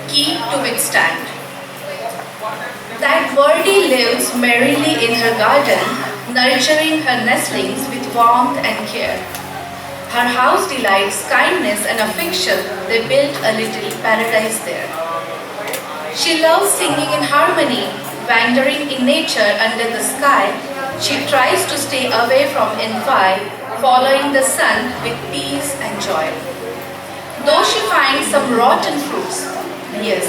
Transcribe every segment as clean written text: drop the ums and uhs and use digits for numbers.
Key to withstand. That birdie lives merrily in her garden, nurturing her nestlings with warmth and care. Her house delights kindness and affection. They built a little paradise there. She loves singing in harmony, wandering in nature under the sky. She tries to stay away from envy, following the sun with peace and joy. Though she finds some rotten fruits, yes,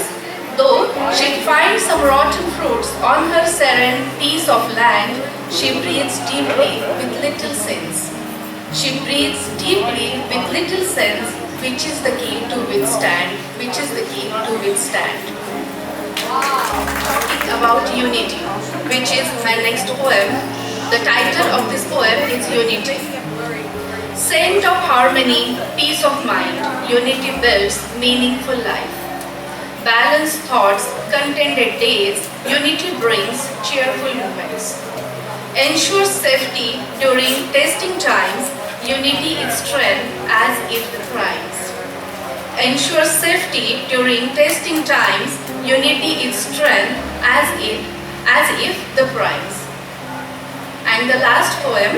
though she finds some rotten fruits on her serene piece of land, she breathes deeply with little sense. She breathes deeply with little sense, which is the key to withstand, which is the key to withstand. Talking about unity, which is my next poem. The title of this poem is Unity. Scent of harmony, peace of mind, unity builds meaningful life. Balanced thoughts, contented days, unity brings cheerful moments. Ensures safety during testing times, unity is strength as if the crimes. Ensures safety during testing times, unity is strength as if the primes. And the last poem.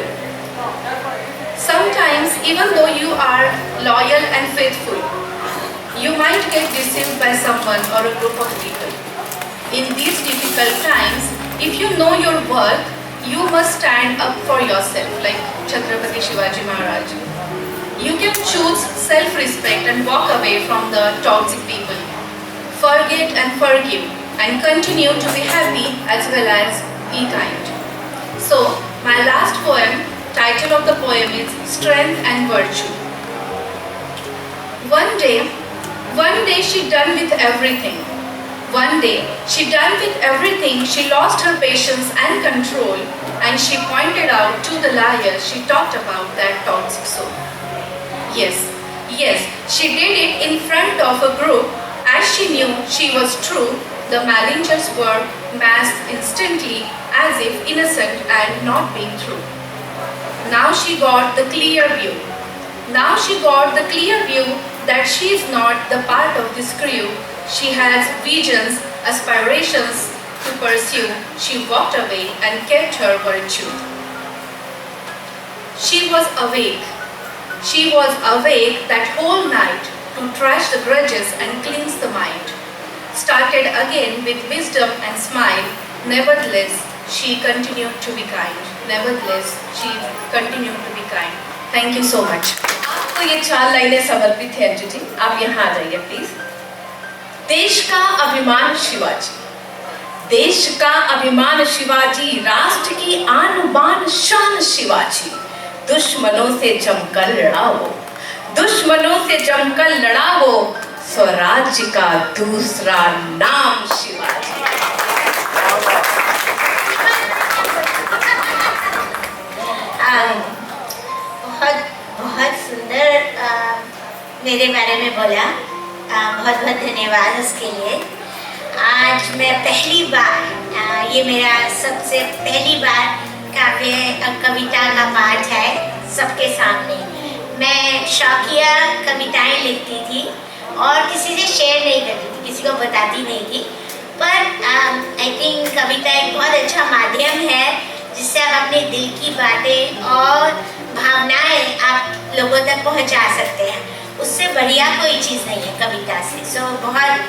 Sometimes, even though you are loyal and faithful, you might get deceived by someone or a group of people. In these difficult times, if you know your worth, you must stand up for yourself, like Chhatrapati Shivaji Maharaj. You can choose self-respect and walk away from the toxic people. Forget and forgive, and continue to be happy as well as be kind. So, my last poem, title of the poem is Strength and Virtue. One day she done with everything. One day she done with everything, she lost her patience and control, and she pointed out to the liar she talked about that toxic soul. Yes, she did it in front of a group as she knew she was true. The maligners were masked instantly as if innocent and not being true. Now she got the clear view. Now she got the clear view that she is not the part of this crew. She has visions, aspirations to pursue. She walked away and kept her virtue. She was awake. She was awake that whole night to trash the grudges and cleanse the mind. Started again with wisdom and smile. Nevertheless, she continued to be kind. Nevertheless, she continued to be kind. Thank you so much. आपको ये 4 लाइनें समर्पित है अंजू जी, आप यहाँ आ जाइए please. देश का अभिमान शिवाजी, देश का अभिमान शिवाजी, राष्ट्र की आन बान शान शिवाजी। दुश्मनों से जमकर लड़ाओ, दुश्मनों से जमकर लड़ाओ, स्वराज्य का दूसरा नाम शिवाजी। बहुत सुंदर मेरे बारे में बोला, बहुत बहुत धन्यवाद उसके लिए। आज मैं पहली बार, ये मेरा सबसे पहली बार कविता का पाठ है सबके सामने। मैं शौकिया कविताएं लिखती थी और किसी से शेयर नहीं करती थी, किसी को बताती नहीं थी, पर आई थिंक कविता एक बहुत अच्छा माध्यम है जिससे आप अपने दिल की बातें और भावनाएं आप लोगों तक पहुंचा सकते हैं। उससे बढ़िया कोई चीज़ नहीं है कविता से। सो बहुत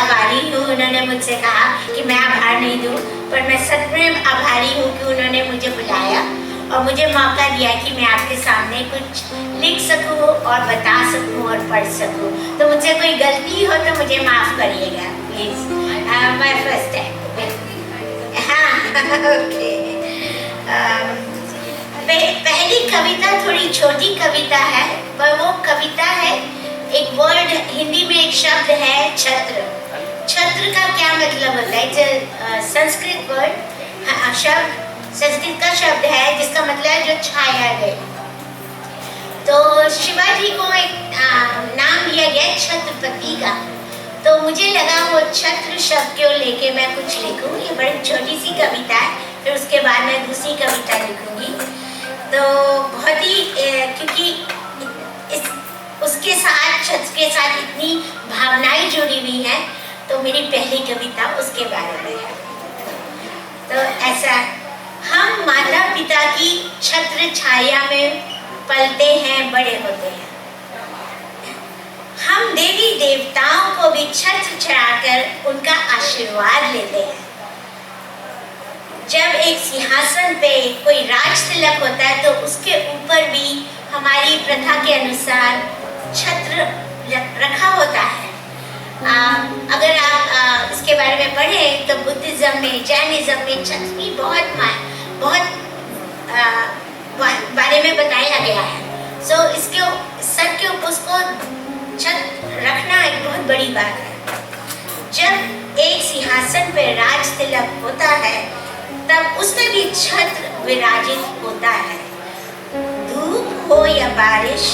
आभारी हूँ। उन्होंने मुझसे कहा कि मैं आभार नहीं दूँ, पर मैं सच में आभारी हूँ कि उन्होंने मुझे बुलाया और मुझे मौका दिया कि मैं आपके सामने कुछ लिख सकूँ और बता सकूँ और पढ़ सकूँ। तो मुझसे कोई गलती हो तो मुझे माफ़ करिएगा प्लीज़। My first time. हाँ, ओके। पहली कविता थोड़ी छोटी कविता है, पर वो कविता है, एक वर्ड हिंदी में एक शब्द है छत्र। छत्र का क्या मतलब होता है? संस्कृत वर्ड शब्द, संस्कृत का शब्द है जिसका मतलब है जो छाया गई। तो शिवाजी को एक नाम दिया गया छत्रपति का, तो मुझे लगा वो छत्र शब्द को लेके मैं कुछ लिखूं। ये बड़ी छोटी सी कविता है, फिर उसके बाद मैं दूसरी कविता लिखूंगी। तो बहुत ही क्योंकि उसके साथ छत्र के साथ इतनी भावनाएं जुड़ी हुई हैं, तो मेरी पहली कविता उसके बारे में है। तो ऐसा, हम माता पिता की छत्र छाया में पलते हैं, बड़े होते हैं। हम देवी देवताओं को भी छत्र चढ़ाकर उनका आशीर्वाद लेते हैं। जब एक सिंहासन पे कोई राज तिलक होता है तो उसके ऊपर भी हमारी प्रथा के अनुसार छत्र रखा होता है। अगर आप इसके बारे में पढ़ें तो बुद्धिज्म में, जैनिज्म में छत्र की बहुत बारे में बताया गया है। सो इसके सर के ऊपर उसको छत्र रखना एक बहुत बड़ी बात है। जब एक सिंहासन पर राज तिलक होता है तब उसमें भी छत्र विराजित होता है। धूप हो या बारिश,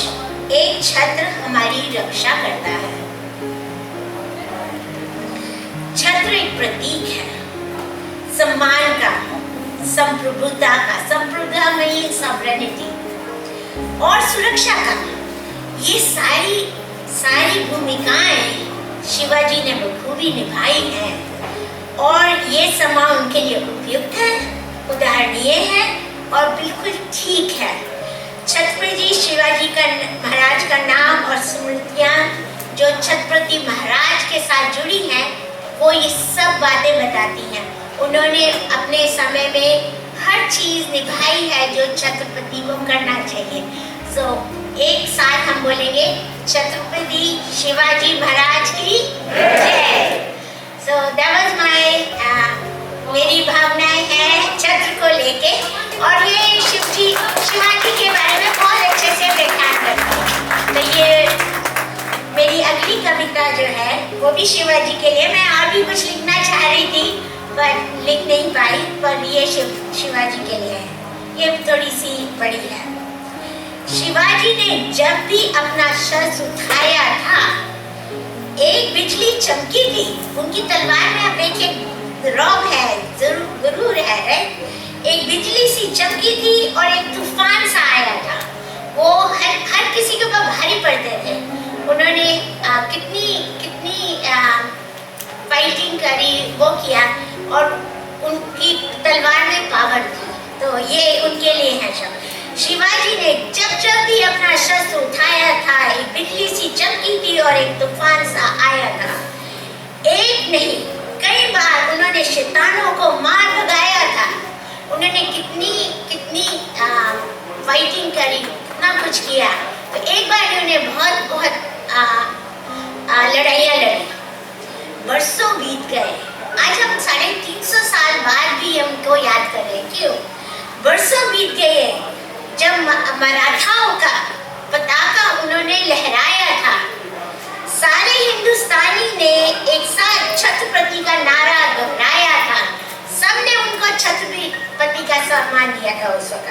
एक छत्र हमारी रक्षा करता है। छत्र एक प्रतीक है सम्मान का, संप्रभुता का, संप्रभुता में सॉवरेनिटी और सुरक्षा का। ये सारी भूमिकाएं शिवाजी ने बखूबी निभाई हैं और ये समा उनके लिए उपयुक्त है, उदाहरणीय है और बिल्कुल ठीक है। छत्रपति शिवाजी का महाराज का नाम और स्मृतियाँ जो छत्रपति महाराज के साथ जुड़ी हैं वो ये सब बातें बताती हैं। उन्होंने अपने समय में हर चीज़ निभाई है जो छत्रपति को करना चाहिए। सो एक साथ हम बोलेंगे छत्रपति शिवाजी महाराज की जय। So that was मेरी भावनाएं हैं छत्र को लेके, और ये शिवाजी के बारे में बहुत अच्छे से व्याख्यान करती है। तो ये मेरी अगली कविता जो है वो भी शिवाजी के लिए। मैं और भी कुछ लिखना चाह रही थी पर लिख नहीं पाई, पर ये शिवाजी के लिए है। ये थोड़ी सी बड़ी है। शिवाजी ने जब भी अपना शस्त्र उठाया था एक बिजली चमकी थी। उनकी तलवार में आप देखिए रौब है, गुरूर है। एक बिजली सी चमकी थी और एक तूफान सा आया था। वो हर किसी के ऊपर भारी पड़ते थे। उन्होंने कितनी फाइटिंग करी, वो किया, और उनकी तलवार में पावर थी। तो ये उनके लिए है शब्द। शिवाजी ने जब भी अपना शस्त्र उठाया था एक बिजली सी चमकी थी और एक तूफान सा आया था। एक नहीं कई बार उन्होंने शैतानों को मार भगाया था। उन्होंने कितनी फाइटिंग करी, कितना कुछ किया। तो एक बार उन्होंने बहुत लड़ाइयाँ लड़ी। वर्षों बीत गए। आज हम 350 साल बाद भी हमको याद कर रहे हैं। क्यों? वर्षों बीत गए जब मराठाओं का पताका उन्होंने लहराया था। सारे हिंदुस्तानी ने एक साथ छत्रपति का नारा दोहराया था। सबने उनको छत्रपति का सम्मान दिया था उस वक्त।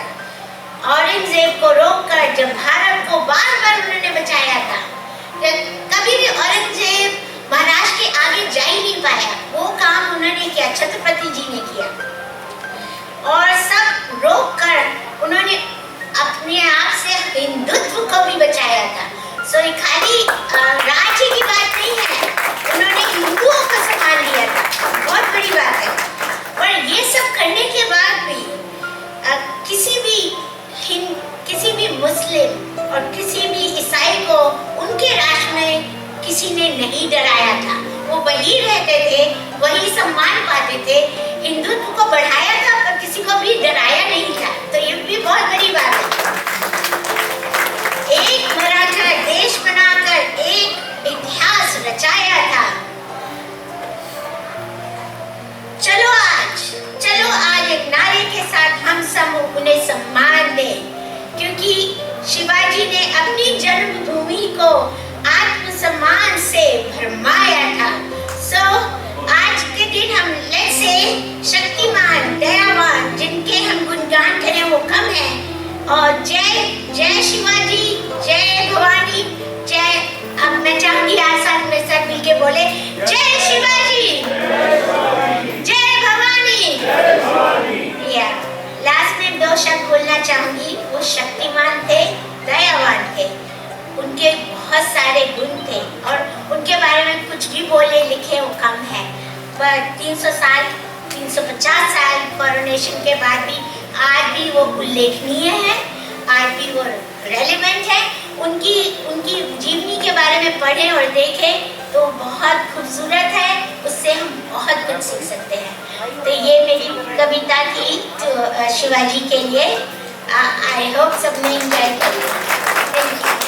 औरंगजेब को रोककर जब भारत को बार उन्होंने बचाया था, कभी भी औरंगजेब महाराष्ट्र के आगे जा ही नहीं पाया। वो काम उन्होंने किया, छत्रपति जी ने किया। और सब रोककर उन्होंने अपने आप से हिंदुत्व को भी बचाया था। सो ये खाली राज्य की बात नहीं है, उन्होंने हिंदुओं का सम्मान लिया था। बहुत बड़ी बात है। और ये सब करने के बाद भी किसी भी मुस्लिम और किसी भी ईसाई को उनके राष्ट्र में किसी ने नहीं डराया था। वो वही रहते थे, वही सम्मान पाते थे, हिंदुत्व को बढ़ाया था, पर किसी को भी डराया नहीं था। तो ये भी बहुत बड़ी बात है। एक मराठा देश बनाकर एक इतिहास रचाया था। चलो आज एक नारे के साथ हम सब उन्हें सम्मान दें, क्योंकि शिवाजी ने अपनी जन्मभूमि को आत्मसम्मान से भरमाया था। सो आज के दिन हम से शक्तिमान, दयावान, जिनके हम गुणगान करें वो कम है। और जय शिवाजी, जय भवानी, जय। अब मैं चाहूंगी आप साथ मेरे साथ मिलके बोले जय शिवाजी, जय भवानी। लास्ट में 2 शब्द बोलना चाहूंगी। वो शक्तिमान थे, दयावान थे, उनके बहुत सारे गुण थे और उनके बारे में कम है, पर 300 साल 350 साल कोरोनेशन के बाद भी आज भी वो उल्लेखनीय है, आज भी वो रेलेवेंट है। उनकी जीवनी के बारे में पढ़ें और देखें तो बहुत खूबसूरत है, उससे हम बहुत कुछ सीख सकते हैं। तो ये मेरी कविता थी तो शिवाजी के लिए। आई होप सबने एंजॉय किया। Thank you.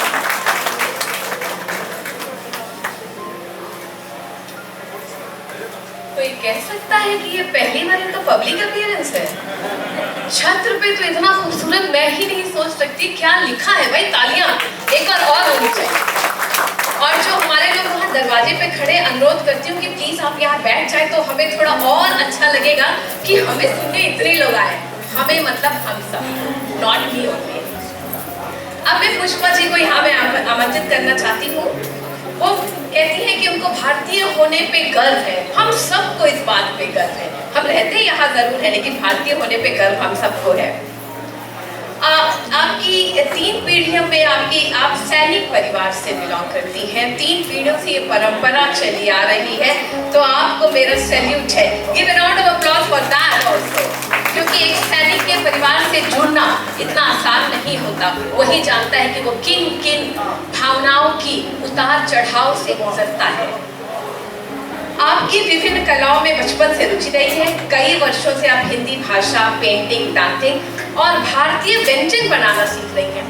कोई कह सकता है कि ये पहली बार इनका पब्लिक अपीयरेंस है? छत्र पे तो इतना खूबसूरत मैं ही नहीं सोच सकती। क्या लिखा है भाई, तालियां एक बार और होनी चाहिए। और जो हमारे लोग वहाँ दरवाजे पे खड़े, अनुरोध करती हूँ कि प्लीज आप यहाँ बैठ जाए तो हमें थोड़ा और अच्छा लगेगा कि हमें सुनने इतने लोग आए। हमें मतलब हम सब, नॉट मी ओनली। अब मैं पुष्पा जी को यहाँ मैं आमंत्रित करना चाहती हूँ। वो कहती हैं कि उनको भारतीय होने पे गर्व है। हम सबको इस बात पे गर्व है। हम रहते यहाँ जरूर है लेकिन भारतीय होने पे गर्व हम सबको है। आपकी 3 पीढ़ियों में आप सैनिक परिवार से बिलोंग करती हैं। 3 पीढ़ियों से ये परंपरा चली आ रही है, तो आपको मेरा सैल्यूट है। Give a round of applause for that also, क्योंकि एक सैनिक के परिवार से जुड़ना इतना आसान नहीं होता। वही जानता है कि वो किन किन भावनाओं की उतार चढ़ाव से गुजरता है। आपकी विभिन्न कलाओं में बचपन से रुचि रही है। कई वर्षों से आप हिंदी भाषा, पेंटिंग, डांसिंग और भारतीय व्यंजन बनाना सीख रही हैं।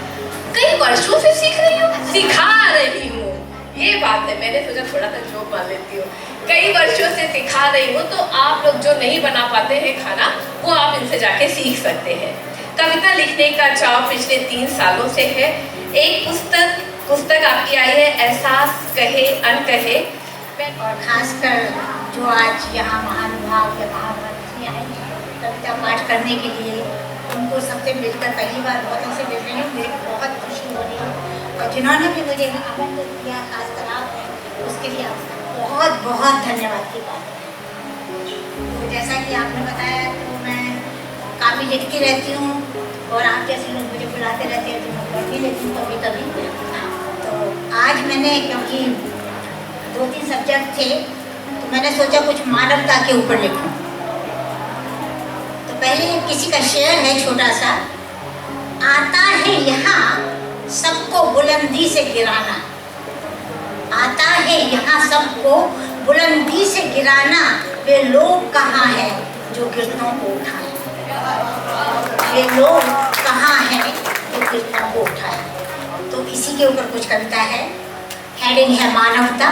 कई वर्षों से सीख रही हूँ, सिखा रही हूँ, ये बात है। मैंने सोचा थोड़ा सा जोक मान लेती हूँ। कई वर्षों से सिखा रही हूँ, तो आप लोग जो नहीं बना पाते हैं खाना, वो आप इनसे जाके सीख सकते हैं। कविता लिखने का चाव पिछले 3 सालों से है। एक पुस्तक आपकी आई है, एहसास कहे अनकहे। और खासकर जो आज यहाँ महानुभाव या महाभारती आए कविता पाठ करने के लिए, उनको सबसे मिलकर पहली बार बहुत से मिल रही हूँ, मुझे बहुत खुशी हो रही है। और जिन्होंने भी मुझे आमंत्रित किया, खासकर आप, उसके लिए बहुत बहुत धन्यवाद की बात है। तो जैसा कि आपने बताया, तो मैं काफ़ी लिखती रहती हूँ और आप जैसे लोग मुझे बुलाते रहते हैं तो मैं पढ़ भी लेती हूँ कभी कभी। तो आज मैंने, क्योंकि 2-3 सब्जेक्ट थे, तो मैंने सोचा कुछ मानवता के ऊपर लिखूं। तो पहले किसी का शेर है छोटा सा। आता है यहाँ सबको बुलंदी से गिराना, आता है यहाँ सबको बुलंदी से गिराना, वे लोग कहाँ हैं जो गिरतों को उठाए, वे लोग कहाँ हैं जो गिरतों को उठाए। तो इसी के ऊपर कुछ कविता है। हेडिंग है मानवता।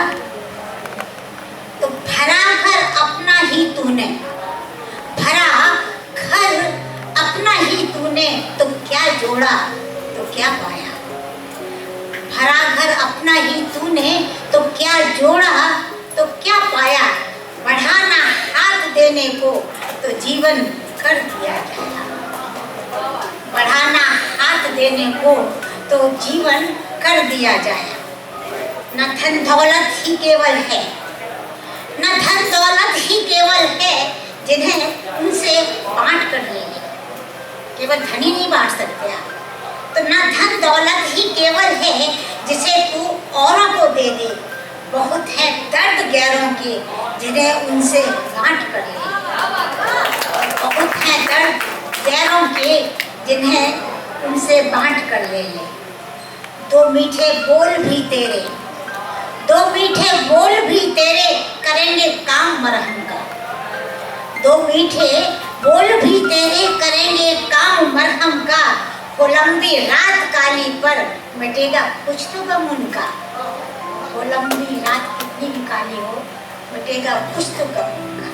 तो भरा घर अपना ही तूने, भरा घर अपना ही तूने, तो क्या जोड़ा तो क्या पाया। भरा घर अपना ही तूने, तो क्या जोड़ा तो क्या पाया। बढ़ाना हाथ देने को तो जीवन कर दिया जाया, बढ़ाना हाथ देने को तो जीवन कर दिया जाया। न धन दौलत ही केवल है, न धन दौलत ही केवल है जिन्हें उनसे बांट कर ले ले। केवल धन ही नहीं बांट सकते आप। तो न धन दौलत ही केवल है जिसे तू औरों को दे दे। बहुत है दर्द गैरों के जिन्हें उनसे बांट कर ले। बहुत है दर्द गैरों के जिन्हें उनसे बांट कर ले ले। 2 मीठे बोल भी तेरे, 2 मीठे बोल भी तेरे करेंगे काम मरहम का। 2 मीठे बोल भी तेरे करेंगे काम मरहम का। वो लंबी रात काली पर मिटेगा कुछ तो गम उनका। वो लंबी रात कितनी भी काली हो, मिटेगा कुछ तो गम उनका।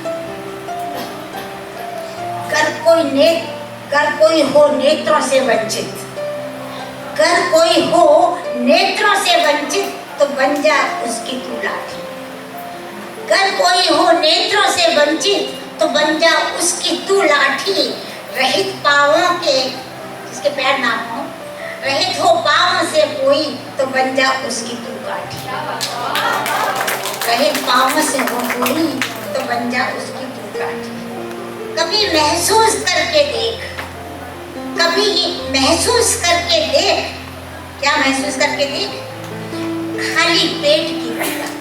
कर कोई हो नेत्रों से वंचित, कर कोई हो नेत्रों से वंचित, तो बन जा उसकी तू लाठी। कर कोई हो नेत्रों से वंचित, तो बन जा उसकी तू लाठी। रहित पाँवों के, जिसके पैर ना हो, रहित हो पाँवों से कोई, तो बन जा उसकी तू काठी। रहित पाँवों से हो कोई, तो बन जा उसकी तू काठी। कभी महसूस करके देख, कभी महसूस करके देख। क्या महसूस करके देख? खाली पेट की वजह,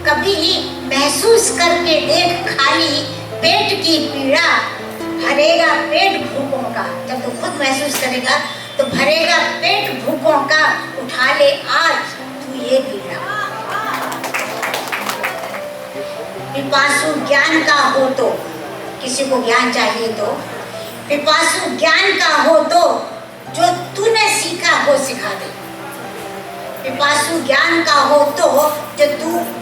कभी महसूस करके देख खाली पेट की पीड़ा, भरेगा पेट भूखों का। जब तू खुद महसूस करेगा तो भरेगा पेट भूखों का, उठा ले आज तू ये पीड़ा। पिपासु ज्ञान का हो तो, किसी को ज्ञान चाहिए तो, पिपासु ज्ञान का हो तो जो तूने सीखा वो सिखा दे। पिपासु ज्ञान का हो तो जो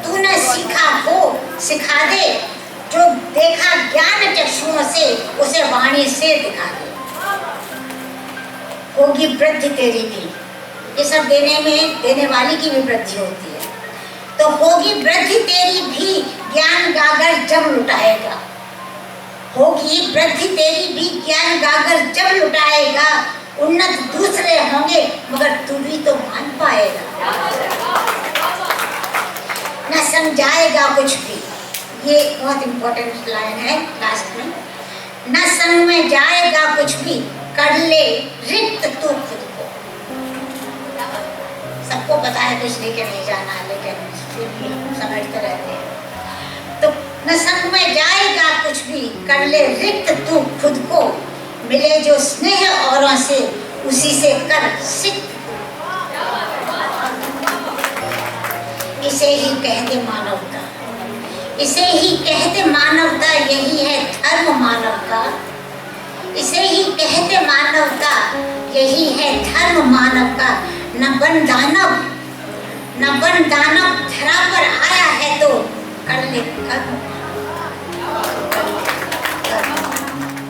तूने सीखा वो सिखा दे। जो देखा ज्ञान चक्षुओं से उसे वाणी से दिखा दे। होगी वृद्धि तेरी भी, ये सब देने में देने वाली की भी वृद्धि होती है। तो होगी वृद्धि तेरी भी, ज्ञान गागर जब लुटाएगा। होगी वृद्धि तेरी भी, ज्ञान गागर जब लुटाएगा। उन्नत दूसरे होंगे मगर तू भी तो मान पाएगा। न समझाएगा कुछ भी, ये बहुत इंपॉर्टेंट लाइन है लास्ट में। न संग में जाएगा कुछ भी, कर ले रिक्त तू खुद को। सबको पता है कुछ लेके नहीं जाना, लेकिन फिर भी हम समझते रहते हैं। तो न संग में जाएगा कुछ भी, कर ले रिक्त तू खुद को। मिले जो स्नेह औरों से उसी से कर सिक्त। इसे ही कहते मानवता, इसे ही कहते मानवता, यही है धर्म मानव का। इसे ही कहते मानवता, यही है धर्म मानव का। न बन दानव, न बन दानव, धरा पर आया है तो कर ले कर्म।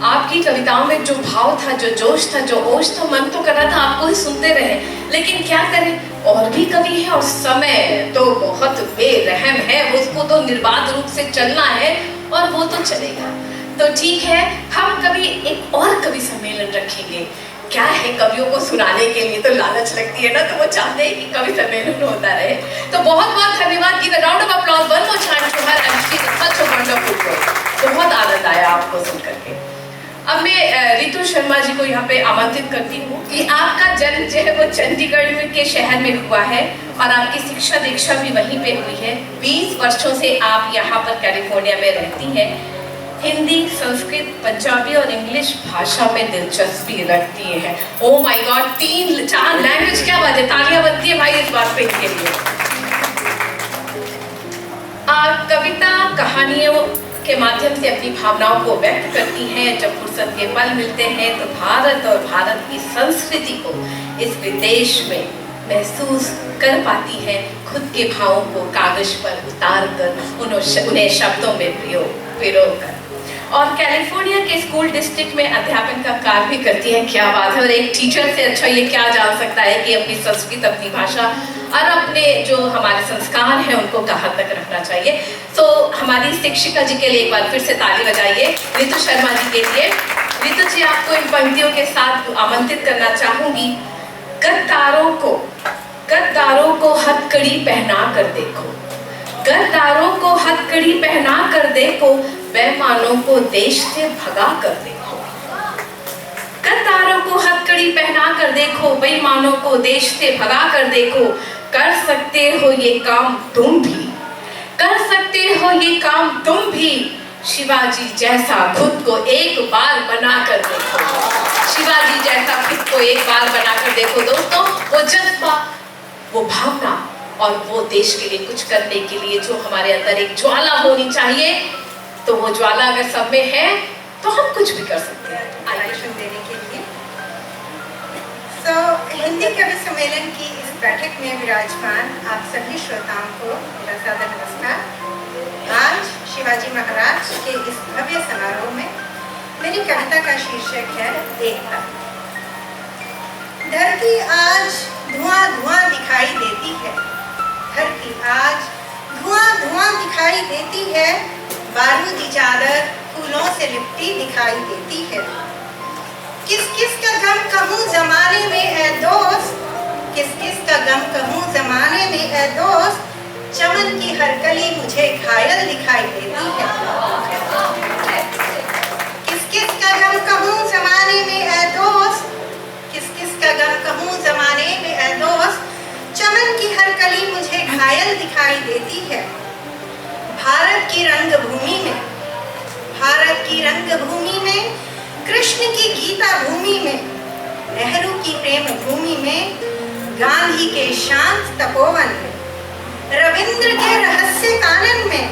आपकी कविताओं में जो भाव था, जो जोश था, जो ओश था, मन तो कर रहा था आपको ही सुनते रहे, लेकिन क्या करें, और भी कवि है और समय तो बहुत बेरहम है। उसको तो निर्बाध रूप से चलना है और वो तो चलेगा। तो ठीक है, हम कभी एक और कवि सम्मेलन रखेंगे। क्या है, कवियों को सुनाने के लिए तो लालच लगती है ना, तो वो चाहते हैं कि कवि सम्मेलन होता रहे। तो बहुत बहुत धन्यवाद। Give a round of applause one more time to her and she is such a wonderful girl. बहुत आनंद आया आपको सुन करके। अब मैं रितु शर्मा जी को यहाँ पे आमंत्रित करती हूँ कि आपका जन्म जो है वो चंडीगढ़ के शहर में हुआ है और आपकी शिक्षा दीक्षा भी वहीं पे हुई है। 20 वर्षों से आप यहाँ पर कैलिफोर्निया में रहती हैं। हिंदी, संस्कृत, पंजाबी और इंग्लिश भाषा में दिलचस्पी रखती है। ओ माय गॉड, 3-4 लैंग्वेज, क्या बात है, तालियां बनती है भाई इस बात पे इनके लिए। कविता कहानियों के माध्यम से अपनी भावनाओं को व्यक्त करती हैं। जब फुर्सत के पल मिलते हैं तो भारत और भारत की संस्कृति को इस विदेश में महसूस कर पाती है। खुद के भावों को कागज पर उतार कर उन्हें शब्दों में पिरो कर। और कैलिफोर्निया के स्कूल डिस्ट्रिक्ट में अध्यापन का कार्य भी करती है। क्या बात है, और एक टीचर से अच्छा ये क्या जान सकता है कि अपनी संस्कृत, अपनी भाषा और अपने जो हमारे संस्कार हैं उनको कहाँ तक रखना चाहिए। तो हमारी शिक्षिका जी के लिए एक बार फिर से ताली बजाइए, रितु शर्मा जी के लिए। रितु जी, आपको इन पंक्तियों के साथ आमंत्रित करना चाहूंगी। गद्दारों को हथकड़ी पहना कर देखो, गद्दारों को हथकड़ी पहना कर देखो, बेईमानों को देश से भगा कर देखो। गद्दारों को हथकड़ी पहना कर देखो, बेईमानों को देश से भगा कर देखो। कर सकते हो ये काम तुम भी, कर सकते हो ये काम तुम भी। शिवाजी जैसा खुद को एक बार बना कर देखो, शिवाजी जैसा खुद को एक बार बना कर देखो। दोस्तों, वो जज्बा, वो भावना और वो देश के लिए कुछ करने के लिए जो हमारे अंदर एक ज्वाला होनी चाहिए, तो वो ज्वाला अगर सब में है तो हम कुछ भी कर सकते हैं। भाषण देने के लिए हिंदी कवि सम्मेलन की इस बैठक में विराजमान आप सभी श्रोताओं को मेरा सादर नमस्कार। आज शिवाजी महाराज के इस भव्य समारोह में मेरी कविता का शीर्षक है एकता। धरती आज धुआं धुआं दिखाई देती है, धरती आज धुआं धुआं दिखाई देती है। बारूदी चादर फूलों से लिपटी दिखाई देती है। किस किस का गम कहूँ जमाने में है दोस्त, किस किस का गम कहूँ जमाने में है दोस्त। चमन की हर कली मुझे घायल दिखाई देती है। किस किस का गम कहूँ जमाने में है दोस्त, किस किस का गम कहूँ जमाने में है दोस्त। चमन की हर कली मुझे घायल दिखाई देती है। रंगभूमि में, भारत की रंगभूमि में, कृष्ण की गीता भूमि में, नेहरू की प्रेम भूमि में, गांधी के शांत तपोवन में, रविंद्र के रहस्य कानन में,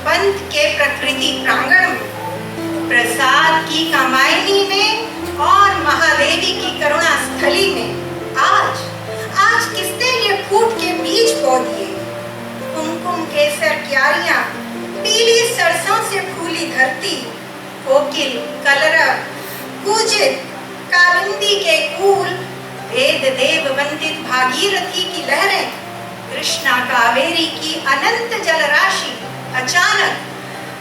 पंत के प्रकृति प्रांगण में, प्रसाद की कामायनी में और महादेवी की करुणा स्थली में आज किसने ये फूट के बीज बो दिए। कुमकुम केसर क्यारियां, पीली सरसों से फूली धरती, कोकिल कलरव पूजित कालिंदी के कूल, वेद देव वंदित भागीरथी की लहरें, कृष्णा कावेरी की अनंत जलराशि, अचानक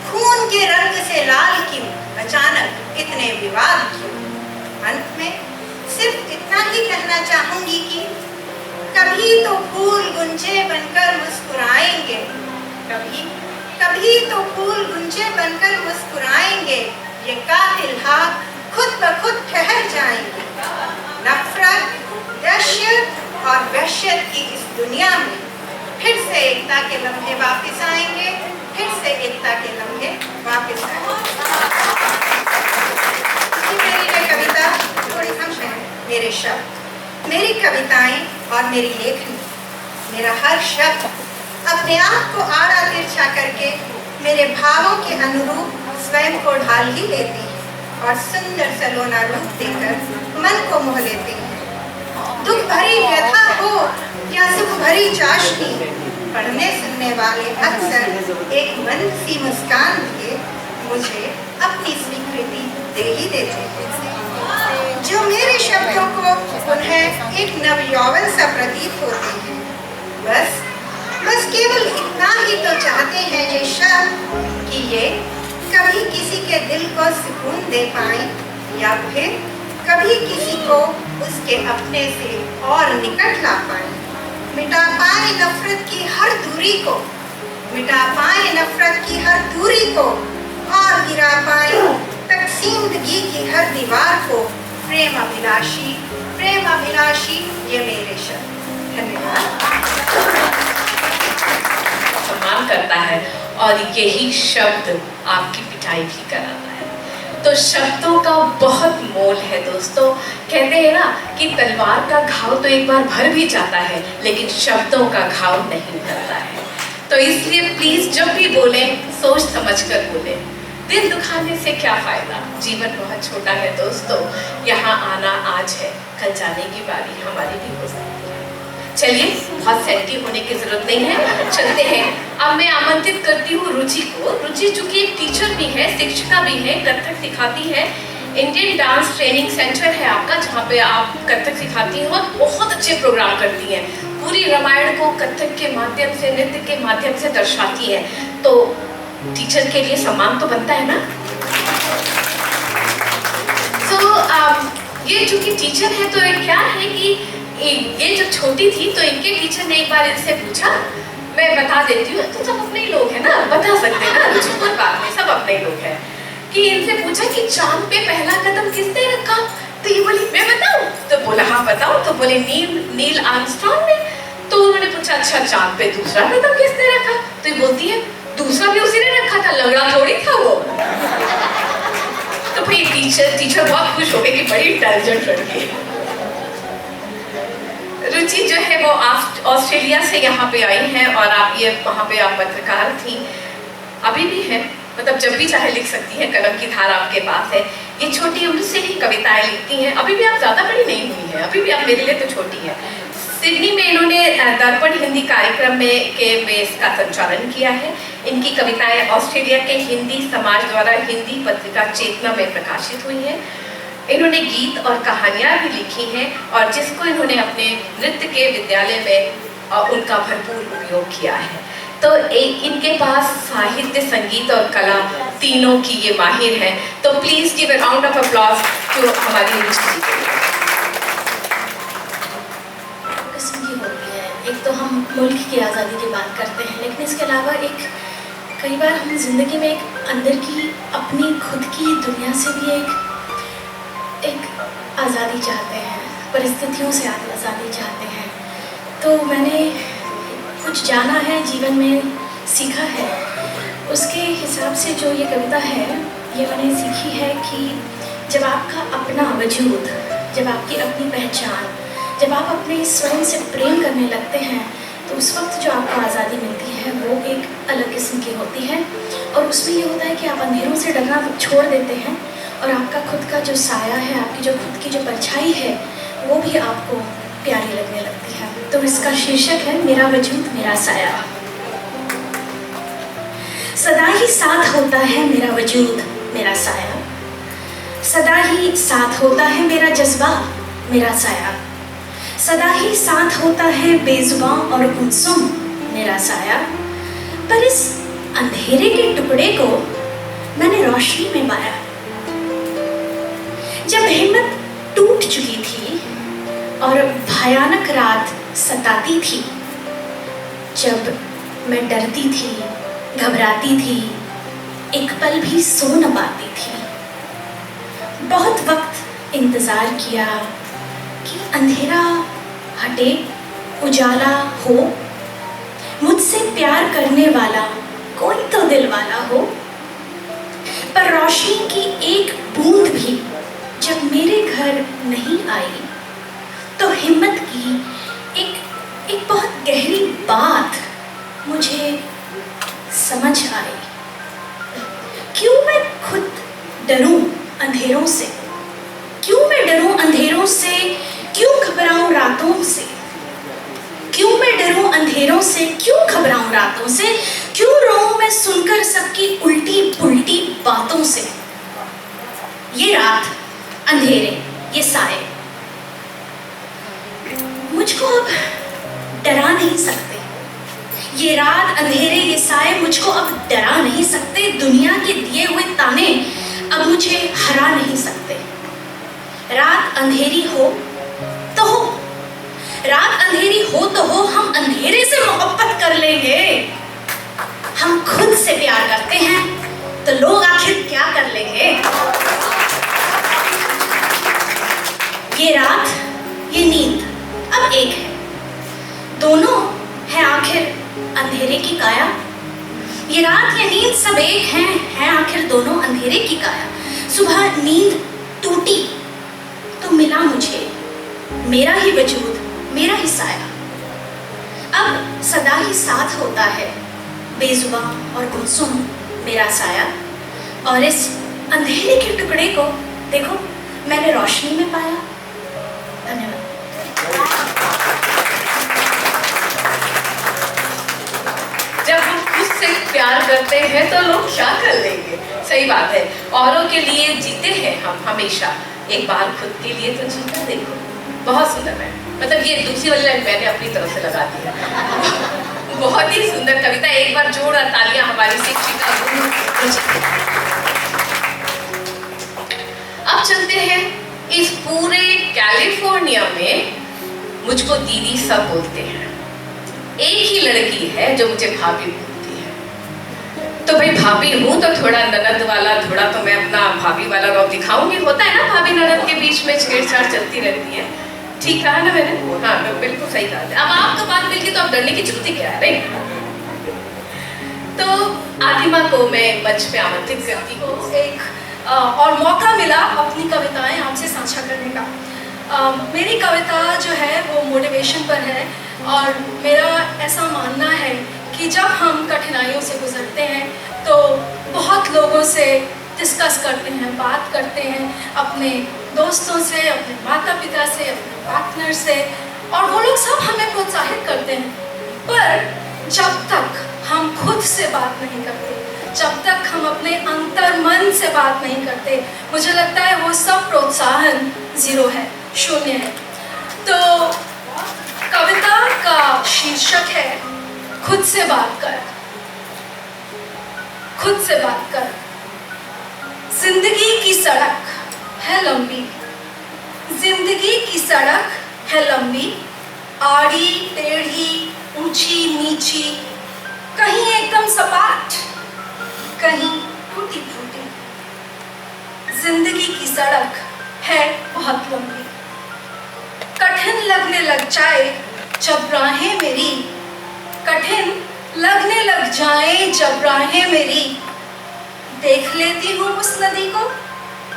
खून के रंग से लाल क्यों, अचानक इतने विवाद क्यों। अंत में सिर्फ इतना ही कहना चाहूंगी कि कभी तो फूल गुंजे बनकर मुस्कुराएंगे, कभी तो फूल गुंजे बनकर मुस्कुराएंगे, ये कातिल हाथ खुद ब खुद ठहर जाएंगे। नफरत, दहशत और वहशत की इस दुनिया में फिर से एकता के लम्हे वापस आएंगे, फिर से एकता के लम्हे वापस आएंगे। मेरी ये कविता थोड़ी कम है, मेरे शब्द, मेरी कविताएं और मेरी लेखनी, मेरा हर शब्द अपने आप को आड़ा तिरछा करके मेरे भावों के अनुरूप स्वयं को ढाल ही लेती है और सुंदर सलोना रूप देकर मन को मोह लेती है। दुख भरी व्यथा हो या सुख भरी चाशनी, पढ़ने सुनने वाले अक्सर एक मन सी मुस्कान दिए मुझे अपनी स्वीकृति दे ही देते हैं, जो मेरे शब्दों को उन्हें एक नवयौवन सा प्रतीत होते हैं। बस केवल इतना ही तो चाहते हैं ये शब्द कि ये कभी किसी के दिल को सुकून दे पाए या फिर कभी किसी को उसके अपने से और निकट ला पाए, मिटा पाए नफरत की हर दूरी को, मिटा पाए नफरत की हर दूरी को और गिरा पाए तकसीमदगी की हर दीवार को। प्रेम अभिलाषी ये मेरे शब्द। धन्यवाद। सम्मान करता है और यही शब्द आपकी पिटाई भी कराता है। तो शब्दों का बहुत मोल है दोस्तों। कहते हैं ना कि तलवार का घाव तो एक बार भर भी जाता है, लेकिन शब्दों का घाव नहीं भरता है। तो इसलिए प्लीज जब भी बोलें सोच समझ कर बोलें। दिल दुखाने से क्या फायदा, जीवन बहुत छोटा है दोस्तों। यहाँ आना आज है, कल जाने की बारी हमारी भी हो सकती है। चलिए, बहुत सैंटी होने की जरूरत नहीं है, चलते हैं। अब मैं आमंत्रित करती हूँ रुचि को। रुचि चूंकि एक टीचर भी है, शिक्षिका भी है, कथक सिखाती है। इंडियन डांस ट्रेनिंग सेंटर है आपका, जहाँ पे आप कथक सिखाती हैं और बहुत अच्छे प्रोग्राम करती हैं। पूरी रामायण को कथक के माध्यम से, नृत्य के माध्यम से दर्शाती है। तो टीचर के लिए सम्मान तो बनता है ना। ये चूंकि टीचर है तो क्या है कि ये जब छोटी थी तो इनके टीचर ने एक बार इनसे पूछा, मैं बता देती हूँ, तो सब अपने ही लोग हैं ना, बता सकते हैं ना, रुचि कोई बात नहीं, सब अपने ही लोग हैं। कि इनसे पूछा कि चांद पे पहला कदम किसने रखा, तो ये बोली मैं बताऊं, तो बोला हाँ बताओ, तो बोले नील आर्मस्ट्रांग ने। तो उन्होंने पूछा अच्छा चांद पे दूसरा कदम किसने रखा, तो ये बोलती है दूसरा भी उसी ने रखा था, लंगड़ा थोड़ी था वो। तो भाई टीचर बहुत खुश हो गए कि बड़ी इंटेलिजेंट लड़की है। रुचि जो है वो ऑस्ट्रेलिया से यहाँ पे आई हैं और वहाँ पे आप पत्रकार थी, अभी भी है, मतलब जब भी चाहे लिख सकती हैं, कलम की धार आपके पास है। ये छोटी उम्र से ही कविताएं लिखती हैं, अभी भी आप ज़्यादा बड़ी नहीं हुई हैं, अभी भी आप मेरे लिए तो छोटी हैं। सिडनी में इन्होंने दर्पण हिंदी कार्यक्रम में इसका संचालन किया है। इनकी कविताएं ऑस्ट्रेलिया के हिंदी समाज द्वारा हिंदी पत्रिका चेतना में प्रकाशित हुई हैं। इन्होंने गीत और कहानियाँ भी लिखी हैं और जिसको इन्होंने अपने नृत्य के विद्यालय में उनका भरपूर उपयोग किया है। तो इनके पास साहित्य, संगीत और कला तीनों की ये माहिर हैं। तो please give a round of applause to हमारी रुचि जी। एक तो हम मुल्क की आज़ादी की बात करते हैं, लेकिन इसके अलावा कई बार हम ज़िंदगी में एक अंदर की अपनी खुद की दुनिया से भी एक आज़ादी चाहते हैं, परिस्थितियों से आज़ादी चाहते हैं। तो मैंने कुछ जाना है, जीवन में सीखा है उसके हिसाब से जो ये कविता है, ये मैंने सीखी है कि जब आपका अपना वजूद, जब आपकी अपनी पहचान, जब आप अपने स्वयं से प्रेम करने लगते हैं, तो उस वक्त जो आपको आज़ादी मिलती है वो एक अलग किस्म की होती है। और उसमें ये होता है कि आप अंधेरों से डरना छोड़ देते हैं और आपका खुद का जो साया है, आपकी जो खुद की जो परछाई है, वो भी आपको प्यारी लगने लगती है। तो इसका शीर्षक है मेरा वजूद मेरा साया। सदा ही साथ होता है मेरा वजूद मेरा साया, सदा ही साथ होता है मेरा जज्बा मेरा साया, सदा ही साथ होता है बेजुबां और गुमसुम मेरा साया। पर इस अंधेरे के टुकड़े को मैंने रोशनी में पाया। जब हिम्मत टूट चुकी थी और भयानक रात सताती थी, जब मैं डरती थी, घबराती थी, एक पल भी सो न पाती थी, बहुत वक्त इंतज़ार किया कि अंधेरा हटे, उजाला हो, मुझसे प्यार करने वाला कोई तो दिल वाला हो। पर रोशनी की एक बूंद भी जब मेरे घर नहीं आई, तो हिम्मत की एक बहुत गहरी बात मुझे समझ आई। क्यों मैं खुद डरूं अंधेरों से, क्यों मैं डरूं अंधेरों से, क्यों घबराऊं रातों से, क्यों मैं डरूं अंधेरों से, क्यों घबराऊं रातों से, क्यों रोऊं मैं सुनकर सबकी उल्टी पुल्टी बातों से। ये रात, अंधेरे, ये साए मुझको अब डरा नहीं सकते। ये रात, अंधेरे, ये साए मुझको अब डरा नहीं सकते। दुनिया के दिए हुए ताने अब मुझे हरा नहीं सकते। रात अंधेरी हो तो हो, रात अंधेरी हो तो हो, हम अंधेरे से मोहब्बत कर लेंगे। हम खुद से प्यार करते हैं तो लोग आखिर क्या कर लेंगे। ये रात, ये नींद अब एक है, दोनों है आखिर अंधेरे की काया। ये रात, ये नींद सब एक है आखिर दोनों अंधेरे की काया। सुबह नींद टूटी तो मिला मुझे मेरा ही वजूद मेरा ही साया। अब सदा ही साथ होता है बेजुबां और गुमसुम मेरा साया। और इस अंधेरे के टुकड़े को देखो मैंने रोशनी में पाया। धन्यवाद। जब हम खुद से प्यार करते हैं तो लोग क्या कर लेंगे। सही बात है, औरों के लिए जीते हैं हम हमेशा, एक बार खुद के लिए तो जीना देखो। बहुत सुंदर है, मतलब ये दूसरी वाली लाइन मैंने अपनी तरफ से लगा दिया। बहुत ही सुंदर कविता, एक बार जोरदार तालियां हमारी शिक्षिका। अब चलते हैं, इस पूरे कैलिफोर्निया में मुझको दीदी सब बोलते हैं। एक ही लड़की है जो मुझे भाभी बोलती है। तो भाई भाभी हूँ तो थोड़ा ननद वाला, थोड़ा तो मैं अपना भाभी वाला रौब दिखाऊंगी। होता है ना भाभी ननद के बीच में छेड़छाड़ चलती रहती है। ठीक कहा ना मैंने? हाँ बिल्कुल सही कहा। अब आपको बात मिल गई तो अब डरने की जरूरत ही क्या है, राइट? तो आदिमा को मैं मंच पे आमंत्रित करती हूँ। एक और मौका मिला अपनी कविताएं आपसे साझा करने का। मेरी कविता जो है वो मोटिवेशन पर है और मेरा ऐसा मानना है कि जब हम कठिनाइयों से गुजरते हैं तो बहुत लोगों से डिस्कस करते हैं, बात करते हैं, अपने दोस्तों से, अपने माता पिता से, अपने पार्टनर से, और वो लोग सब हमें प्रोत्साहित करते हैं। पर जब तक हम खुद से बात नहीं करते, जब तक हम अपने अंतर मन से बात नहीं करते, मुझे लगता है वो सब प्रोत्साहन जीरो है, शून्य है। तो कविता का शीर्षक है खुद से बात कर। खुद से बात कर। जिंदगी की सड़क है लंबी, जिंदगी की सड़क है लंबी, आड़ी टेढ़ी, ऊंची नीची, कहीं एकदम सपाट, कहीं टूटी फूटी। जिंदगी की सड़क है बहुत लंबी। कठिन लगने लग जाए जब राहें मेरी, कठिन लगने लग जाए जब राहें मेरी, देख लेती हूँ उस नदी को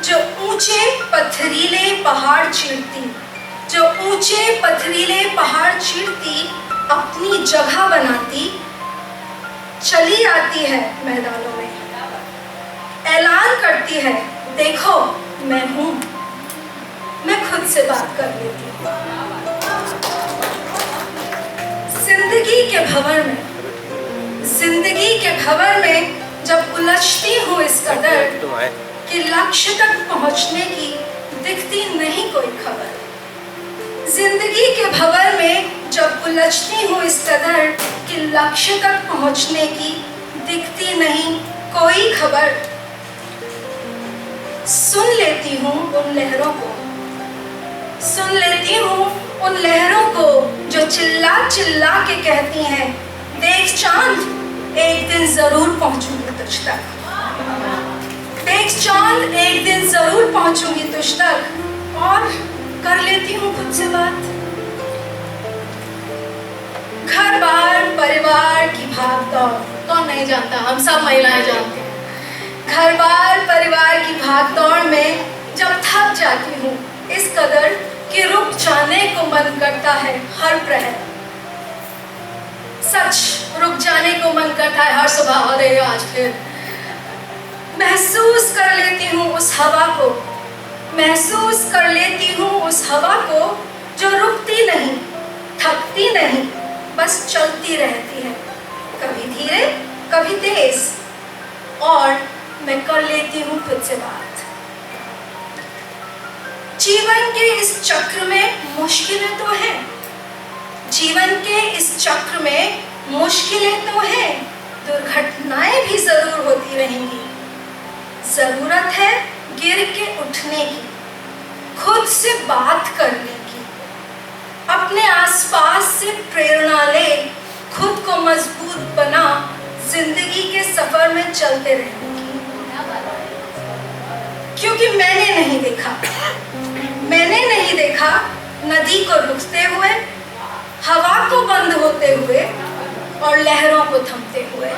जो ऊंचे पथरीले पहाड़ चीरती, जो ऊंचे पथरीले पहाड़ चीरती अपनी जगह बनाती चली आती है मैदानों में, ऐलान करती है देखो मैं हूँ। मैं खुद से बात कर लेती हूँ। जिंदगी के भंवर में, जिंदगी के भंवर में जब उलझती हूँ इस कदर कि लक्ष्य तक पहुँचने की दिखती नहीं कोई खबर। जिंदगी के भंवर में जब उलझती हूँ इस कदर कि लक्ष्य तक पहुँचने की दिखती नहीं कोई खबर। सुन लेती हूँ उन लहरों को, सुन लेती हूँ उन लहरों को जो चिल्ला चिल्ला के कहती हैं देख चांद एक दिन जरूर पहुँचूंगी तुझ तक, देख चांद एक दिन जरूर पहुँचूंगी तुझ तक। और कर लेती हूँ खुद से बात। घर बार परिवार की भाग दौड़ कौन नहीं जानता, हम सब महिलाएं जानते हैं। घर बार परिवार की भाग दौड़ में जब थक जाती हूँ इस कदर कि रुक जाने को मन करता है हर प्रहर। सच रुक जाने को मन करता है हर सुबह, अरे आज फिर। महसूस कर लेती हूँ उस हवा को, महसूस कर लेती हूँ उस हवा को जो रुकती नहीं, थकती नहीं, बस चलती रहती है, कभी धीरे कभी तेज। और मैं कर लेती हूँ खुद से बात। जीवन के इस चक्र में मुश्किलें तो हैं, जीवन के इस चक्र में मुश्किलें तो हैं, दुर्घटनाएं भी जरूर होती रहेंगी। जरूरत है गिर के उठने की, खुद से बात करने की, अपने आसपास से प्रेरणा ले, खुद को मजबूत बना, जिंदगी के सफर में चलते रहने की। क्योंकि मैंने नहीं देखा, मैंने नहीं देखा नदी को रुकते हुए, हवा को बंद होते हुए और लहरों को थमते हुए।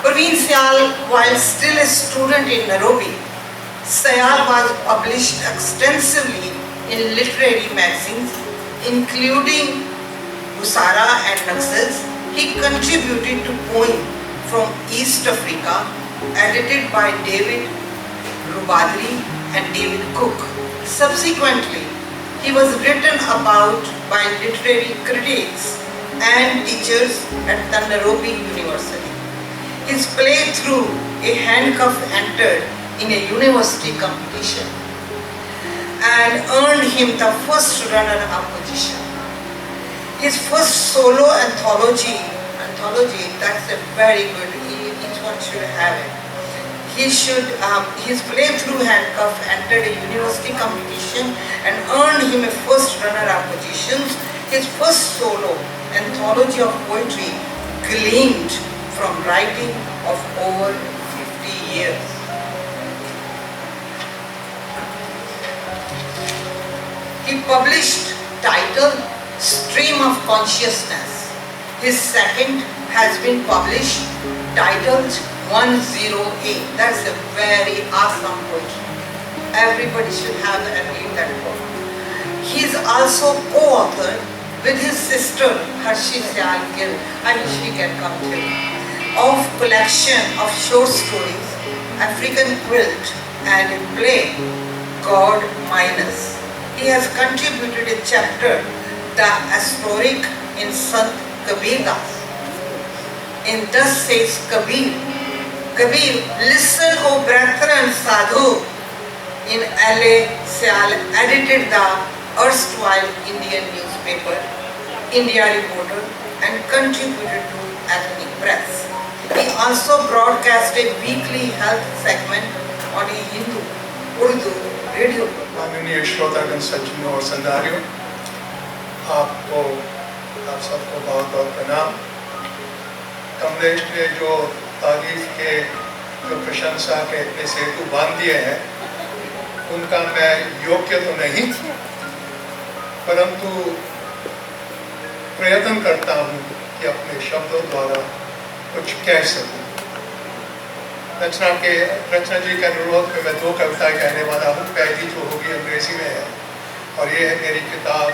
Parveen Syal, while still a student in Nairobi, Syal was published extensively in literary magazines, including Busara and Naxals. He contributed to Poem from East Africa, edited by David Rubadri and David Cook. Subsequently, he was written about by literary critics and teachers at the Nairobi University. His play Through a Handcuff entered in a university competition and earned him the first runner-up position. His first solo anthology, that's a very good, each one should have it. His play Through Handcuff entered a university competition and earned him a first runner-up position. His first solo anthology of poetry gleamed from writing of over 50 years. He published titled Stream of Consciousness. His second has been published titled 10A. That's a very awesome poetry. Everybody should have and read that book. He is also co-author with his sister Harshi Syal Gill, I wish he can come too, of collection of short stories, African Quilt, and a play called Minus. He has contributed a chapter, The Historic in Sant Kabir Das. In Thus Says Kabir, Kabir, listen O brethren sadhu. In LA, Syal edited the erstwhile Indian newspaper, India Reporter, and contributed to Ethnic Press. He also broadcast a weekly health segment on a Hindu, Urdu radio. माननीय श्रोतागण सज्जनों और संदारियों, आप सबको बहुत बहुत प्रणाम। कमलेश ने जो तारीफ के, जो प्रशंसा के इतने सेतु बांध दिए हैं, उनका मैं योग्य तो नहीं, परंतु प्रयत्न करता हूँ कि अपने शब्दों द्वारा कुछ कह सकूं। रचना जी के अनुरोध में मैं 2 कविताएं कहने वाला हूँ। पहली जो होगी अंग्रेजी में है और ये है मेरी किताब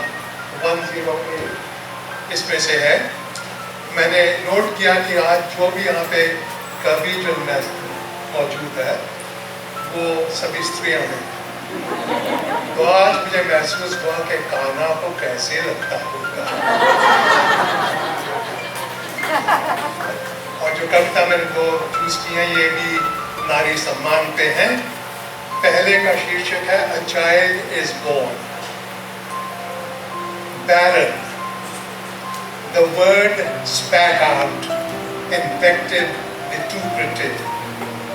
108, इसमें से है। मैंने नोट किया कि आज जो भी यहाँ पे कवि जो मौजूद है वो सभी स्त्रियाँ हैं, तो आज मुझे महसूस हुआ कि कान्हा को कैसे लगता होगा। और जो कविता मैंने 2 चूज की है ये भी नारी सम्मान पे है। पहले का शीर्षक है A Child is Born। Barren, the word spat out, infected, vituperative,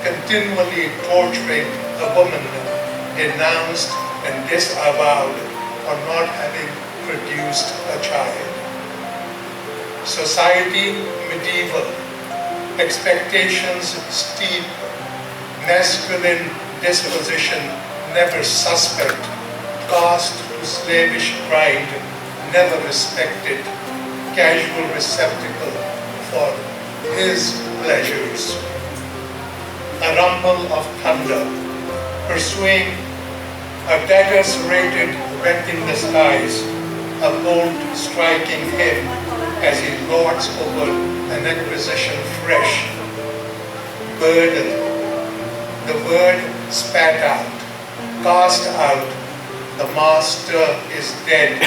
continually torturing a woman denounced and disavowed for not having produced a child. Society medieval, expectations steep, masculine disposition never suspect, caste to slavish pride never respected, casual receptacle for his pleasures. A rumble of thunder, pursuing a dagger serrated rent in the skies, a bolt striking him as he lords over an acquisition fresh. Burden, the word spat out, cast out, the master is dead,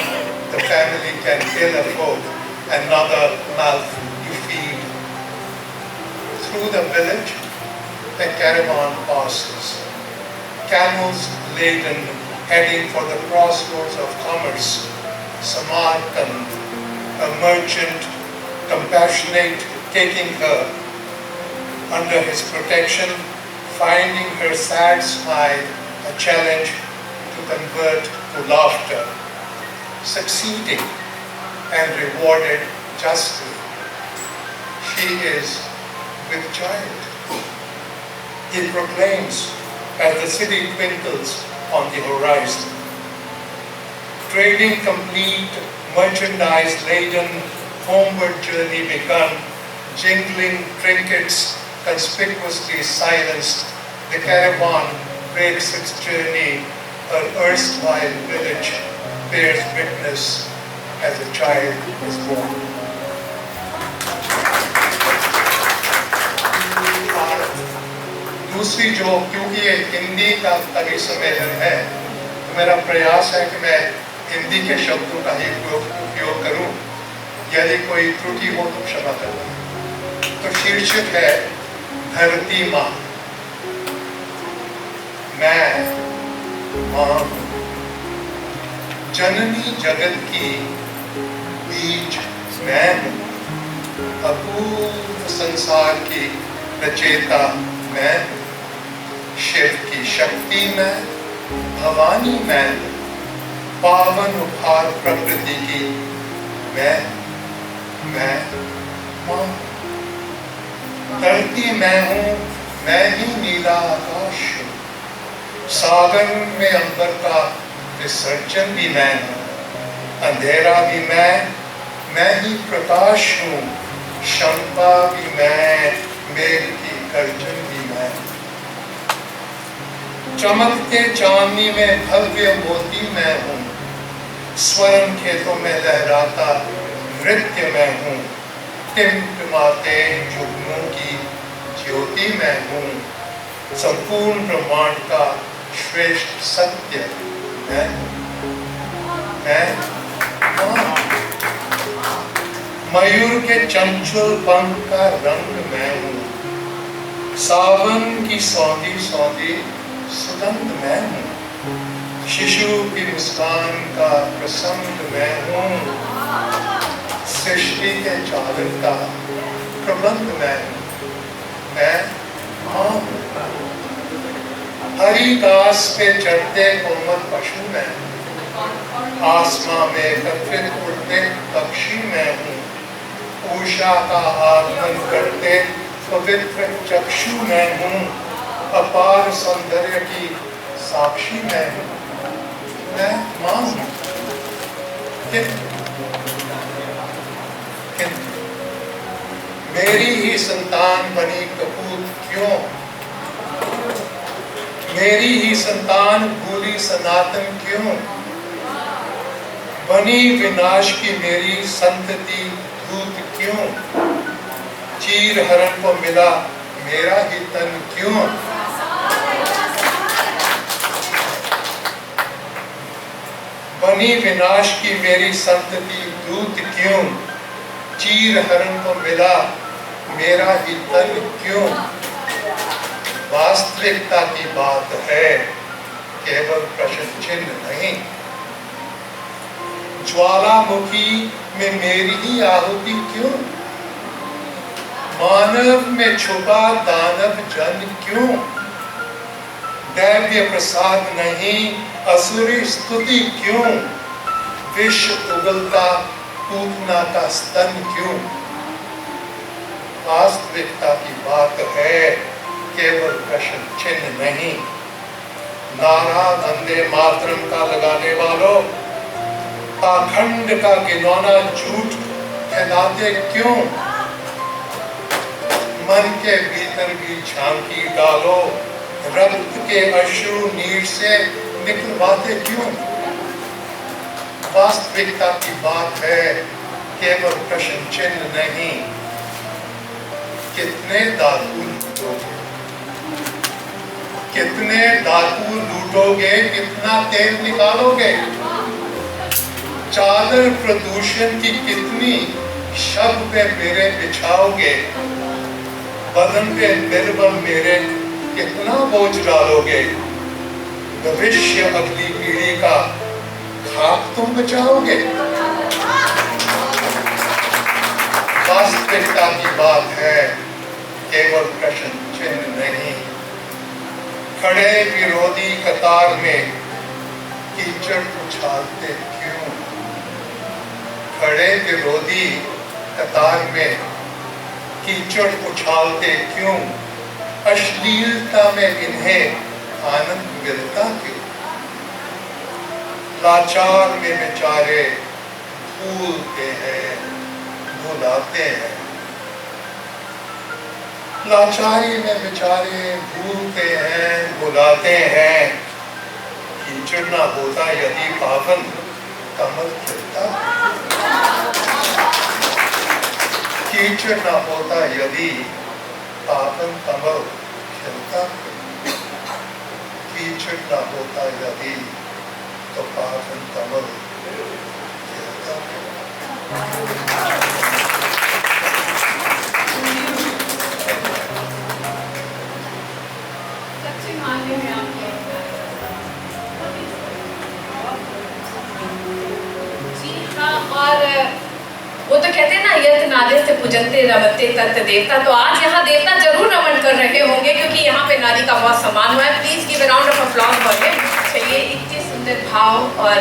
the family can ill afford another mouth to feed. Through the village, a caravan passes, camels laden, heading for the crossroads of commerce. Samarkand, a merchant, compassionate, taking her under his protection, finding her sad smile a challenge to convert to laughter, succeeding and rewarded justly. She is with child. He proclaims as the city twinkles on the horizon. Trading complete, merchandise laden, homeward journey begun, jingling trinkets conspicuously silenced, the caravan breaks its journey, an erstwhile village bears witness as a child is born. दूसरी जो, क्योंकि ये हिंदी का कवि सम्मेलन है, तो मेरा प्रयास है कि मैं हिंदी के शब्दों का ही उपयोग करूं। यदि कोई त्रुटि हो तो क्षमा करना। तो शीर्षक है धरती माँ। मैं माँ जननी जगत की, बीज मैं हूँ, अपूर्व संसार की रचयिता मैं हूँ, शिव की शक्ति मैं, भवानी मैं, पावन उपहार प्रकृति की मैं माँ। धरती मैं हूँ, मैं ही नीला आकाश हूँ, सागर में अंबर का विसर्जन भी मैं हूँ, अंधेरा भी मैं ही प्रकाश हूँ, शंपा भी मैं, मेघ की गर्जन भी मैं। चमकते चांदनी में भव्य मोती मैं हूँ, स्वर्ण खेतों में लहराता नृत्य मैं हूँ, टिमटिमाते जुगनों की ज्योति मैं हूँ, संपूर्ण ब्रह्मांड का श्रेष्ठ सत्य मैं मयूर के चंचल पंख का रंग मैं हूँ, सावन की सौंधी सौंधी सुगंध मैं हूँ, शिशु की मुस्कान का प्रसंग मैं हूँ, सृष्टि के चालक का प्रबंध मैं हूँ, मैं माँ हूँ। हरी घास पे चढ़ते कोमल पशु मैं हूँ, आसमां में एकत्रित उड़ते पक्षी मैं हूँ, उषा का आगमन करते पवित्र चक्षु मैं हूँ, अपार सौंदर्य की साक्षी मैं हूँ, मैं माँ हूँ। मेरी ही संतान बनी कपूत क्यों? मेरी ही संतान भूली सनातन क्यों? बनी विनाश की मेरी संतति दूत क्यों? चीर हरण को मिला मेरा ही तन क्यों? बनी विनाश की मेरी संतति दूत क्यों? चीर हरण को मिला मेरा ही तन क्यों? वास्तविकता की बात है, केवल प्रश्न चिन्ह नहीं। ज्वालामुखी में मेरी ही आहुति क्यों? मानव में छुपा दानव जन क्यों? दैव्य प्रसाद नहीं असुरी स्तुति क्यों? विष उगलता पूतना का स्तन क्यों? वास्तविकता की बात है, केवल प्रश्न चिन्ह नहीं। नारा वंदे मातरम का लगाने वालों, पाखंड का घिनौना झूठ फैलाते क्यों? मन के भीतर भी झांकी डालो, रक्त के अश्रु नीर से निकलवाते क्यों? वास्तविकता की बात है, केवल प्रश्न चिन्ह नहीं। कितने दातू लूटोगे? कितने दातू लूटोगे? कितना तेल निकालोगे? चादर प्रदूषण की कितनी शब पे मेरे बिछाओगे? बदन पे निर्बल मेरे कितना बोझ डालोगे? भविष्य अगली पीढ़ी का खाक तुम बचाओगे? वास्तविकता की बात है, केवल प्रश्न चिन्ह नहीं। खड़े विरोधी कतार में कीचड़ उछालते क्यों? खड़े विरोधी कतार में कीचड़ उछालते क्यों? अश्लीलता में इन्हें आनंद मिलता क्यों? लाचार में बेचारे भूलते हैं, भुलाते हैं। लाचारी में बेचारे भूलते हैं, भुलाते हैं। कीचड़ ना होता यदि पावन, कमल खिलता। कीचड़ ना होता यदि पावन कमल खिलता। कीचड़ ना होता यदि तो पावन कमल खिलता। सच्चे मानने में आपके जी हाँ। और वो तो कहते हैं ना, यत नादे से पूजनते रमते तत् देवता। तो आज यहाँ देवता जरूर नमन कर रहे होंगे, क्योंकि यहाँ पे नारी का बहुत सम्मान हुआ है। Please give a round of applause for him. चलिए, इतने सुंदर भाव और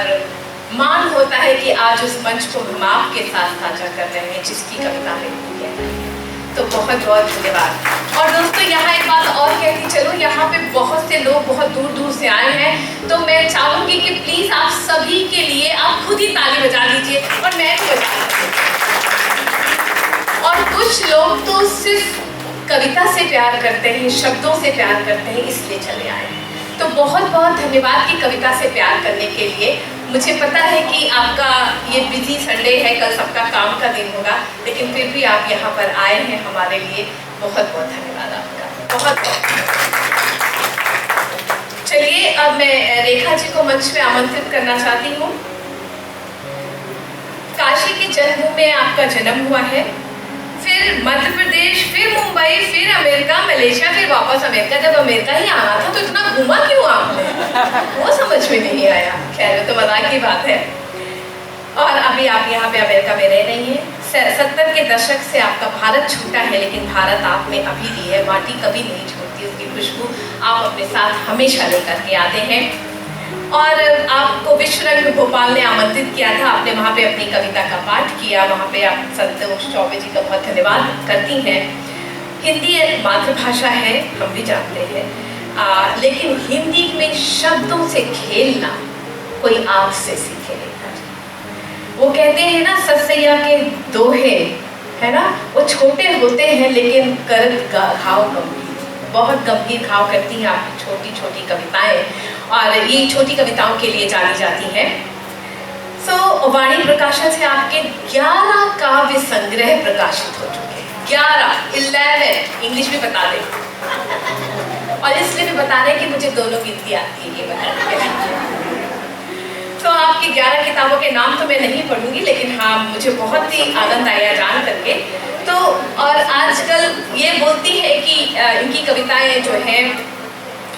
मान होता है कि आज उस मंच को हम आपके साथ साझा कर रहे हैं, जिसकी कविता है तो बहुत बहुत धन्यवाद। और दोस्तों, यहाँ एक बात और कहती चलो, यहाँ पे बहुत से लोग बहुत दूर दूर से आए हैं, तो मैं चाहूंगी कि प्लीज आप सभी के लिए आप खुद ही ताली बजा दीजिए, और मैं भी बजा दूंगी। और कुछ लोग तो सिर्फ कविता से प्यार करते हैं, शब्दों से प्यार करते हैं, इसलिए चले आए हैं। तो बहुत बहुत धन्यवाद कि कविता से प्यार करने के लिए। मुझे पता है कि आपका ये बिजी संडे है, कल सबका काम का दिन होगा, लेकिन फिर भी आप यहाँ पर आए हैं हमारे लिए। बहुत बहुत धन्यवाद आपका, बहुत बहुत। चलिए, अब मैं रेखा जी को मंच पे आमंत्रित करना चाहती हूँ। काशी की जन्मभूमि में आपका जन्म हुआ है, फिर मध्य प्रदेश, फिर मुंबई, फिर अमेरिका, मलेशिया, फिर वापस अमेरिका। जब अमेरिका ही आना था तो इतना घूमा क्यों आपने? वो समझ में नहीं आया। खैर, तो मजाक की बात है। और अभी आप यहाँ पे अमेरिका में रह रही हैं। 70 के दशक से आपका भारत छूटा है, लेकिन भारत आप में अभी भी है। माटी कभी नहीं छोड़ती, उसकी खुशबू आप अपने साथ हमेशा लेकर के आते हैं। और आपको विश्व रंग भोपाल ने आमंत्रित किया था, आपने वहाँ पे अपनी कविता का पाठ किया। वहाँ पे आप संतोष चौबे जी का बहुत धन्यवाद करती हैं। हिंदी एक मातृभाषा है, हम भी जानते हैं, लेकिन हिंदी में शब्दों से खेलना कोई आपसे सीखे नहीं था। वो कहते हैं ना, ससैया के दोहे, है ना, वो छोटे होते हैं लेकिन करत घाव गंभीर, बहुत गंभीर घाव करती हैं आपकी छोटी छोटी कविताएं, और ये छोटी कविताओं के लिए जानी जाती हैं। वाणी प्रकाशन से आपके 11 काव्य संग्रह प्रकाशित हो चुके हैं। 11 इंग्लिश में बता दें, और इसलिए भी बता रहे कि मुझे दोनों गिनती आती है ये बताने के लिए। तो आपकी 11 किताबों के नाम तो मैं नहीं पढ़ूंगी, लेकिन हाँ मुझे बहुत ही आनंद आया जान करके। तो और आजकल ये बोलती है कि इनकी कविताएं जो हैं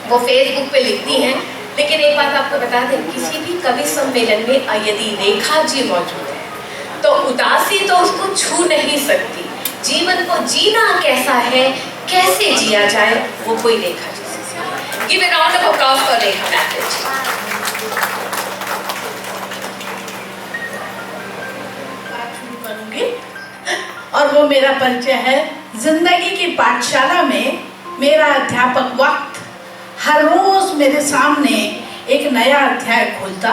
वो फेसबुक पे लिखती हैं, लेकिन एक बात आपको बता दें, किसी भी कवि सम्मेलन में यदि रेखा जी मौजूद है तो उदासी तो उसको छू नहीं सकती। जीवन को जीना कैसा है, कैसे जिया जाए, वो कोई रेखा जी से सीखे। Give a round of applause for Rekha Mathew ji. और वो मेरा परिचय है। जिंदगी की पाठशाला में मेरा अध्यापक वक्त हर रोज मेरे सामने एक नया अध्याय खोलता,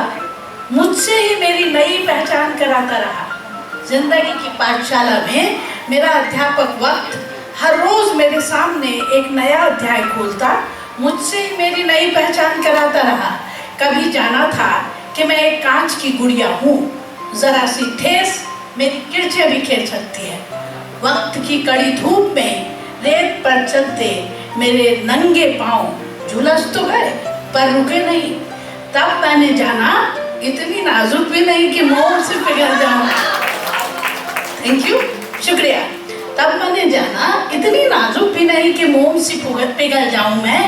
मुझसे ही मेरी नई पहचान कराता रहा। जिंदगी की पाठशाला में मेरा अध्यापक वक्त हर रोज मेरे सामने एक नया अध्याय खोलता, मुझसे ही मेरी नई पहचान कराता रहा। कभी जाना था कि मैं एक कांच की गुड़िया हूँ, जरा सी ठेस मेरी किरचें बिखेर सकती है। वक्त की कड़ी धूप में रेत पर चलते मेरे नंगे पांव झुलस तो गए पर रुके नहीं। तब मैंने जाना इतनी नाजुक भी नहीं कि मोम से पिघल जाऊं। थैंक यू, शुक्रिया। तब मैंने जाना इतनी नाजुक भी नहीं कि मोम से पिघल जाऊं मैं।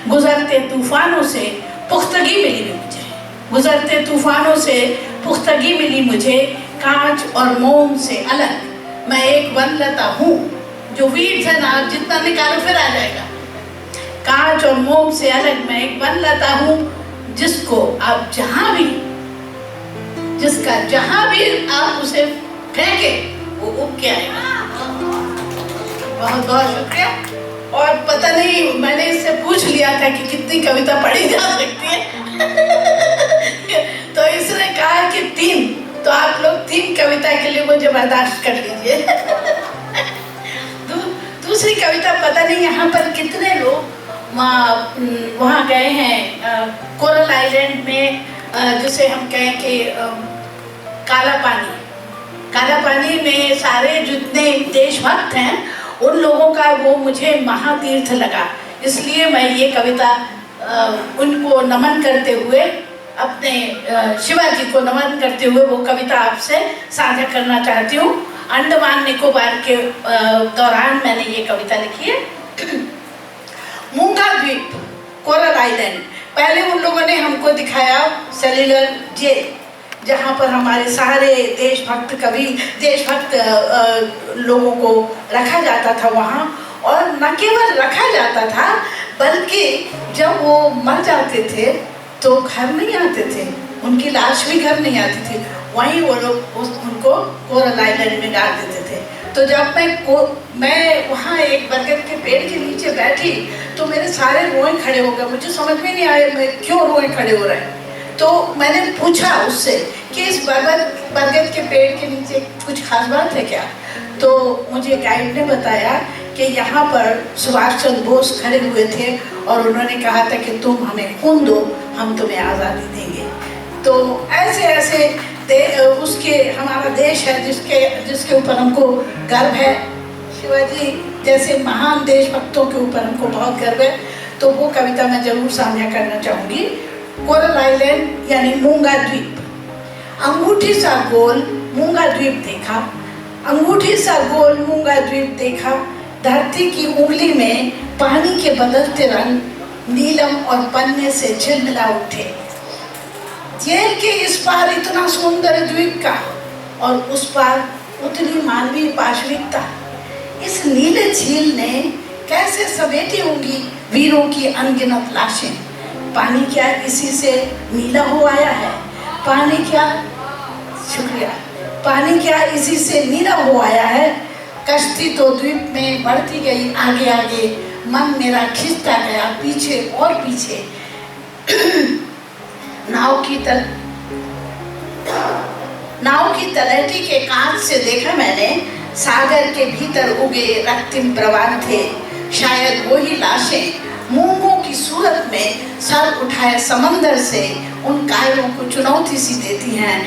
गुजरते तूफानों से पुख्तगी मिली मुझे, गुजरते तूफानों से पुख्तगी मिली मुझे। कांच और मोम से अलग मैं एक वनलता हूँ, जो वीड्स है ना जितना निकालो फिर आ जाएगा। कांच और मोम से अलग मैं एक वनलता हूँ, जिसको आप जहाँ भी, जिसका जहाँ भी आप उसे फेंके वो उग के आएगा। बहुत बहुत शुक्रिया। और पता नहीं मैंने इससे पूछ लिया था कि कितनी कविता पढ़ी जा सकती है तो इसने कहा कि 3, तो आप लोग 3 कविता के लिए मुझे बर्दाश्त कर लीजिए। दूसरी कविता पता नहीं यहाँ पर कितने लोग वहाँ गए हैं, कोरल आइलैंड में, जिसे हम कहें कि काला पानी में सारे जितने देशभक्त हैं उन लोगों का वो मुझे महातीर्थ लगा। इसलिए मैं ये कविता उनको नमन करते हुए, अपने शिवाजी को नमन करते हुए वो कविता आपसे साझा करना चाहती हूँ। अंडमान निकोबार के दौरान मैंने ये कविता लिखी है। मूंगा द्वीप, कोरल आइलैंड। पहले उन लोगों ने हमको दिखाया सेल्युलर जेल, जहाँ पर हमारे सारे देशभक्त लोगों को रखा जाता था वहाँ। और न केवल रखा जाता था बल्कि जब वो मर जाते थे तो घर नहीं आते थे, उनकी लाश भी घर नहीं आती थी, वहीं वो लोग उनको कोरल आइलैंड में डाल देते थे। तो जब मैं वहाँ एक बरगद के पेड़ के नीचे बैठी तो मेरे सारे रोए खड़े हो गए। मुझे समझ में नहीं आया मैं क्यों रोए खड़े हो रहे हैं। तो मैंने पूछा उससे कि इस बरगद के पेड़ के नीचे कुछ खास बात है क्या? तो मुझे गाइड ने बताया कि यहाँ पर सुभाष चंद्र बोस खड़े हुए थे और उन्होंने कहा था कि तुम हमें खून दो, हम तुम्हें आज़ादी देंगे। तो ऐसे ऐसे उसके हमारा देश है जिसके ऊपर हमको गर्व है। शिवाजी जैसे महान देशभक्तों के ऊपर हमको बहुत गर्व है। तो वो कविता मैं जरूर साझा करना चाहूँगी। कोरल आइलैंड यानी मूंगा द्वीप। अंगूठी सा गोल मूंगा द्वीप देखा, अंगूठी सा गोल मूंगा द्वीप देखा। धरती की उंगली में पानी के बदलते रंग नीलम और पन्ने से झिलमिला उठे। जेल के इस पार इतना सुंदर द्वीप का और उस पार उतनी मानवीय पाशविकता। इस नीले झील ने कैसे समेटी होंगी वीरों की अनगिनत लाशें। पानी क्या इसी से नीला हो आया है? पानी क्या, शुक्रिया, पानी क्या इसी से नीला हो आया है? कश्ती तो द्वीप में बढ़ती गई आगे आगे, मन मेरा खिंचता गया पीछे और पीछे। नाव की तलहटी के कांच से देखा मैंने सागर के भीतर उगे रक्तिम प्रवाह थे, शायद वही लाशें मूंगों की सूरत में सर उठाए समंदर से उन कायरों को चुनौती सी देती हैं।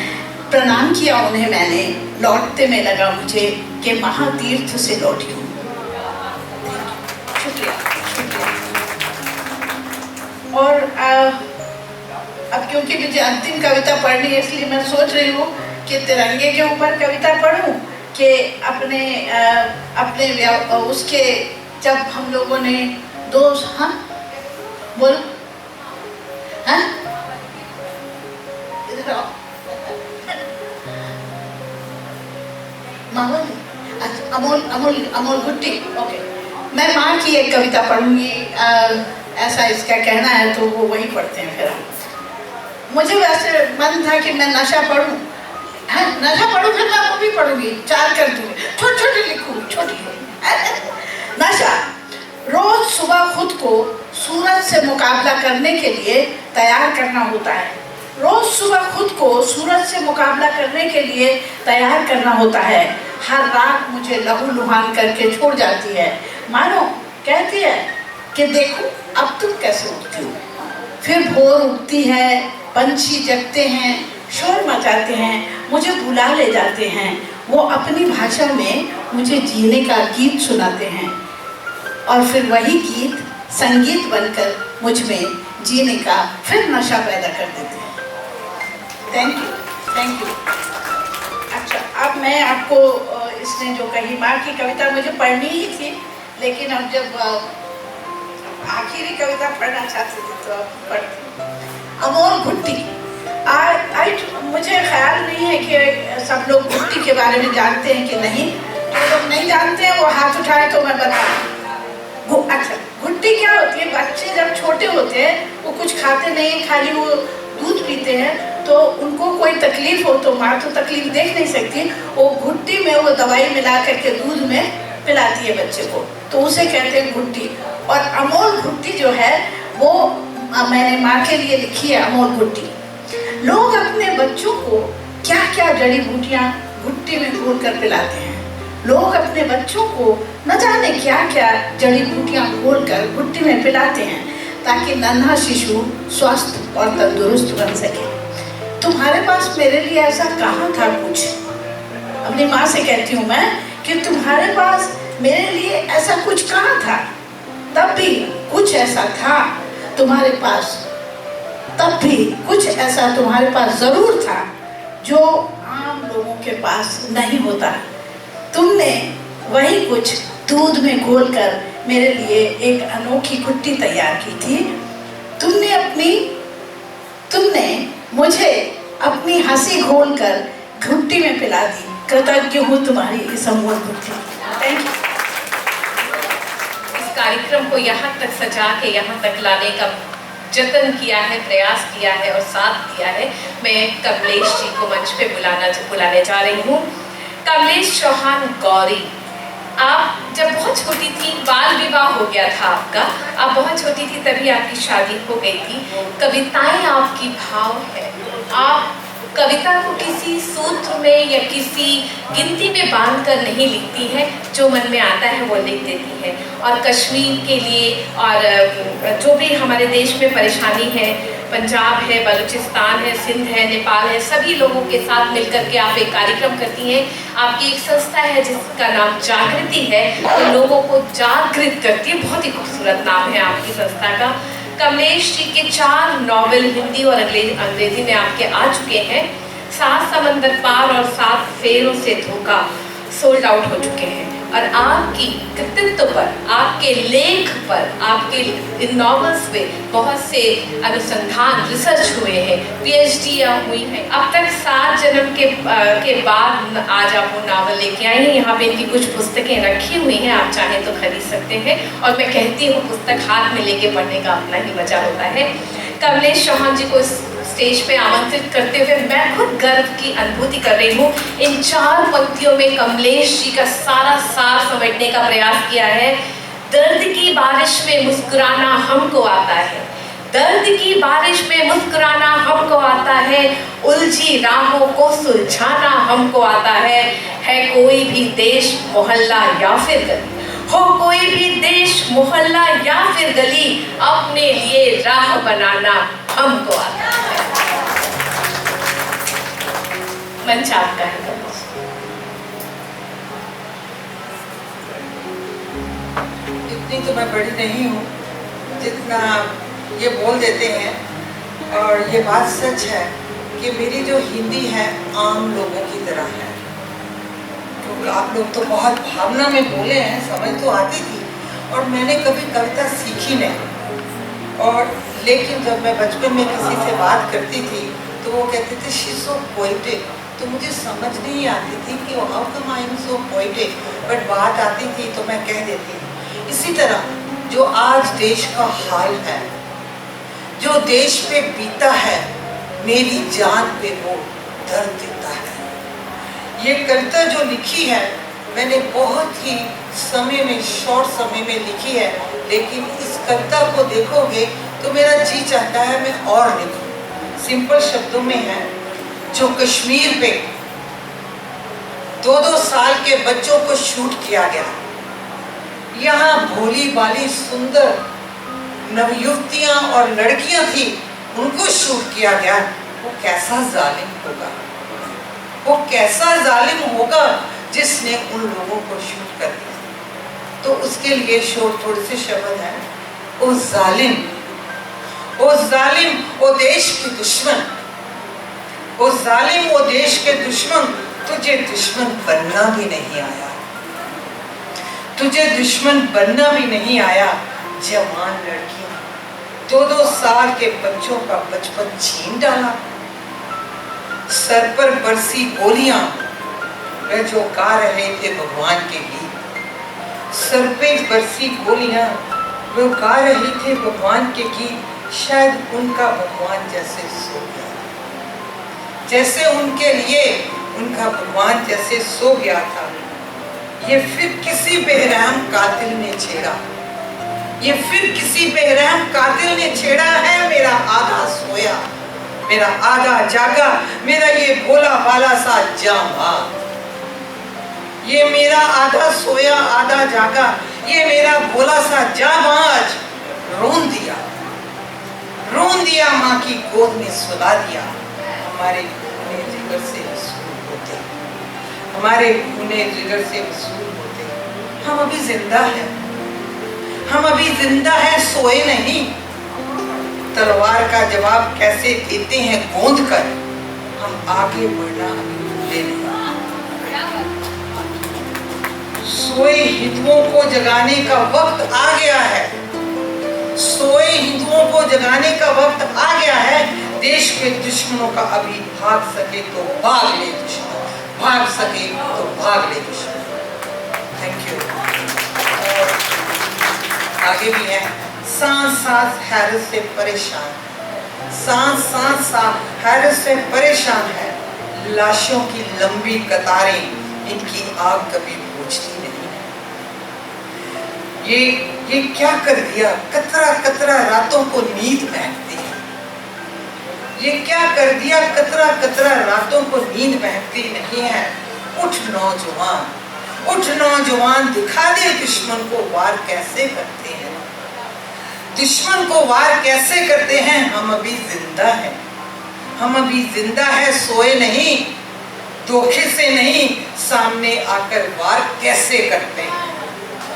प्रणाम किया उन्हें मैंने, लौटते में लगा मुझे कि महातीर्थ से लौटी हूँ। शुक्रिया, शुक्रिया। और अब क्योंकि मुझे अंतिम कविता पढ़नी है, इसलिए मैं सोच रही हूँ कि तिरंगे के ऊपर कविता पढ़ूँ कि अपने उसके जब हम लोगों ने हाँ बोल हाँ इधर आओ माहौल अमोल गुट्टी। ओके, मैं माँ की एक कविता पढ़ूंगी, ऐसा इसका कहना है तो वो वही पढ़ते हैं। फिर मुझे वैसे मन था कि मैं नशा पढ़ूं, नशा पढ़ूं, फिर मैं वो भी पढ़ूंगी, 4 कर दूंगी, छोटी लिखूंगी, छोटी नशा। रोज सुबह खुद को सूरज से मुकाबला करने के लिए तैयार करना होता है। रोज सुबह खुद को सूरज से मुकाबला करने के लिए तैयार करना होता है। हर रात मुझे लहू लुहान करके छोड़ जाती है, मानो कहती है कि देखो अब तुम कैसे उठती हो। फिर भोर उठती है, पंछी जगते हैं, शोर मचाते हैं, मुझे बुला ले जाते हैं। वो अपनी भाषा में मुझे जीने का गीत सुनाते हैं और फिर वही गीत संगीत बनकर मुझ में जीने का फिर नशा पैदा कर देते हैं। Thank you. अच्छा, अब मैं आपको इसने जो कही माँ की कविता मुझे पढ़नी ही थी, लेकिन अब जब आखिरी कविता पढ़ना चाहती थी तो अब पढ़ती। अमोल गुट्टी। मुझे ख्याल नहीं है कि सब लोग गुट्टी के बारे में जानते हैं कि नहीं। जो लोग नहीं जानते हैं वो हाथ उठाए तो मैं बताऊँ। अच्छा, गुट्टी क्या होती है? बच्चे जब छोटे होते हैं वो कुछ खाते नहीं, खाली वो दूध पीते हैं, तो उनको कोई तकलीफ हो तो माँ तो तकलीफ देख नहीं सकती, वो घुट्टी में वो दवाई मिला करके दूध में पिलाती है बच्चे को, तो उसे कहते हैं घुट्टी। और अमोल घुट्टी जो है वो मैंने माँ के लिए लिखी है, अमोल घुट्टी। लोग अपने बच्चों को क्या क्या जड़ी बूटियाँ घुट्टी में घोल कर पिलाते हैं। लोग अपने बच्चों को न जाने क्या क्या जड़ी बूटियाँ घोल कर घुट्टी में पिलाते हैं ताकि नन्हा शिशु स्वस्थ और तंदुरुस्त बन सके। तुम्हारे पास मेरे लिए ऐसा कहाँ था कुछ? अपनी माँ से कहती हूँ मैं कि तुम्हारे पास मेरे लिए ऐसा कुछ कहाँ था? तब भी कुछ ऐसा था तुम्हारे पास, तब भी कुछ ऐसा तुम्हारे पास जरूर था जो आम लोगों के पास नहीं होता। तुमने वही कुछ दूध में घोलकर मेरे लिए एक अनोखी घुट्टी तैयार की थी। तुमने मुझे अपनी हंसी घोलकर घुट्टी में पिला दी। कृतज्ञ हूँ तुम्हारी इस अमोल घुट्टी। Thank you. इस कार्यक्रम को यहाँ तक सजा के यहाँ तक लाने का जतन किया है, प्रयास किया है और साथ दिया है। मैं कमलेश जी को मंच पे बुलाने जा रही हूँ। कमलेश चौहान गौरी, आप जब बहुत छोटी थी, बाल विवाह हो गया था आपका, आप बहुत छोटी थी तभी आपकी शादी हो गई थी। कविताएं आपकी भाव है, आप कविता को किसी सूत्र में या किसी गिनती में बांध कर नहीं लिखती है, जो मन में आता है वो लिख देती है। और कश्मीर के लिए और जो भी हमारे देश में परेशानी है, पंजाब है, बलूचिस्तान है, सिंध है, नेपाल है, सभी लोगों के साथ मिलकर के आप एक कार्यक्रम करती हैं। आपकी एक संस्था है जिसका नाम जागृति है, तो लोगों को जागृत करती है। बहुत ही खूबसूरत नाम है आपकी संस्था का। कमलेश जी के 4 नॉवेल हिंदी और अंग्रेजी में आपके आ चुके हैं। 7 समंदर पार और 7 फेरों से धोखा सोल्ड आउट हो चुके हैं। और आपकी कृतित्व पर, आपके लेख पर, आपके इन नॉवेल्स में बहुत से अनुसंधान, रिसर्च हुए हैं, PhD हुई हैं। अब तक 7 जन्म के बाद आज आप वो नावल लेके आई हैं। यहाँ पे इनकी कुछ पुस्तकें रखी हुई हैं, आप चाहें तो खरीद सकते हैं। और मैं कहती हूँ पुस्तक हाथ में लेके पढ़ने का अपना ही मजा होता है। कमलेश चौहान जी को स्टेज पे आमंत्रित करते हुए मैं खुद गर्व की अनुभूति कर रही हूँ। इन 4 पंक्तियों में कमलेश जी का सारा सार समेटने का प्रयास किया है। दर्द की बारिश में मुस्कुराना हमको आता है, दर्द की बारिश में मुस्कुराना हमको आता है, उलझी राहों को सुलझाना हमको आता है कोई भी देश मोहल्ला या फिर गली, हो कोई भी देश मोहल्ला या फिर गली, अपने लिए राह बनाना हमको आता है। मंच आपका है। इतनी तो मैं बड़ी नहीं हूँ जितना ये बोल देते हैं, और ये बात सच है कि मेरी जो हिंदी है आम लोगों की तरह है, क्योंकि आप लोग तो बहुत भावना में बोले हैं, समझ तो आती थी, और मैंने कभी कविता सीखी नहीं। और लेकिन जब मैं बचपन में किसी से बात करती थी तो वो कहते थे शी सो पोएटिक, तो मुझे समझ नहीं आती थी कि how come I am so poetic, but बात आती थी तो मैं कह देती। इसी तरह जो आज देश का हाल है, जो देश पे बीता है, मेरी जान पे वो दर्द देता है। ये कविता जो लिखी है मैंने बहुत ही समय में, शॉर्ट समय में लिखी है, लेकिन इस कविता को देखोगे तो मेरा जी चाहता है मैं और लिखूं। सिंपल शब्दों में है, जो कश्मीर पे 2-2 साल के बच्चों को शूट किया गया, यहाँ भोली भाली सुंदर नवयुवतियां और लड़कियां थी, उनको शूट किया गया, वो कैसा जालिम होगा, वो कैसा जालिम होगा जिसने उन लोगों को शूट कर दिया। तो उसके लिए थोड़े से शब्द हैं। ओ जालिम, ओ जालिम, ओ देश के दुश्मन, ओ जालिम, ओ देश के दुश्मन, तुझे दुश्मन बनना भी नहीं आया, तुझे दुश्मन बनना भी नहीं आया। जवान लड़कियां 2-2 साल के बच्चों का बचपन छीन डाला, सर पर बरसी गोलियां, वे जो गा रहे थे भगवान के गीत, सर पे बरसी गोलियां, वे गा रहे थे भगवान के गीत, शायद उनका भगवान जैसे सो गया, जैसे उनके लिए उनका भगवान जैसे सो गया था। ये फिर किसी बेरहम कातिल ने छेड़ा, ये फिर किसी बेरहम कातिल ने छेड़ा है मेरा आधा सोया, मेरा आधा जागा, मेरा ये भोला भाला सा जामा, ये मेरा आधा सोया आधा जागा, ये मेरा भोला सा जामा आज रोन दिया, रोन दिया, माँ की गोद में सुला दिया। हमारे खूने जिगर से वसूल होते, हमारे खूने जिगर से वसूल होते, हम अभी जिंदा हैं, हम अभी जिंदा हैं, सोए नहीं। तलवार का जवाब कैसे देते हैं गोंद कर, हम आगे बढ़ना अभी भूले नहीं। सोए हिंदुओं को जगाने का वक्त आ गया है, सोए हिंदुओं को जगाने का वक्त आ गया है। देश के दुश्मनों का अभी भाग सके तो भाग ले दुश्मन, भाग सके तो भाग ले दुश्मन। Thank you. आगे भी है, सांस सांस हैरत से परेशान, सांस सांस हैरत से परेशान है, लाशों की लंबी कतारें, इनकी आग कभी बुझती नहीं है। ये क्या कर दिया, कतरा कतरा रातों को नींद महकती है, ये क्या कर दिया, कतरा कतरा रातों को नींद महकती नहीं है। उठ नौजवान, उठ नौजवान, दिखा दे दुश्मन को वार कैसे करते हैं, दुश्मन को वार कैसे करते हैं। हम अभी जिंदा हैं, हम अभी जिंदा है, सोए नहीं, धोखे से नहीं, सामने आकर वार कैसे करते हैं।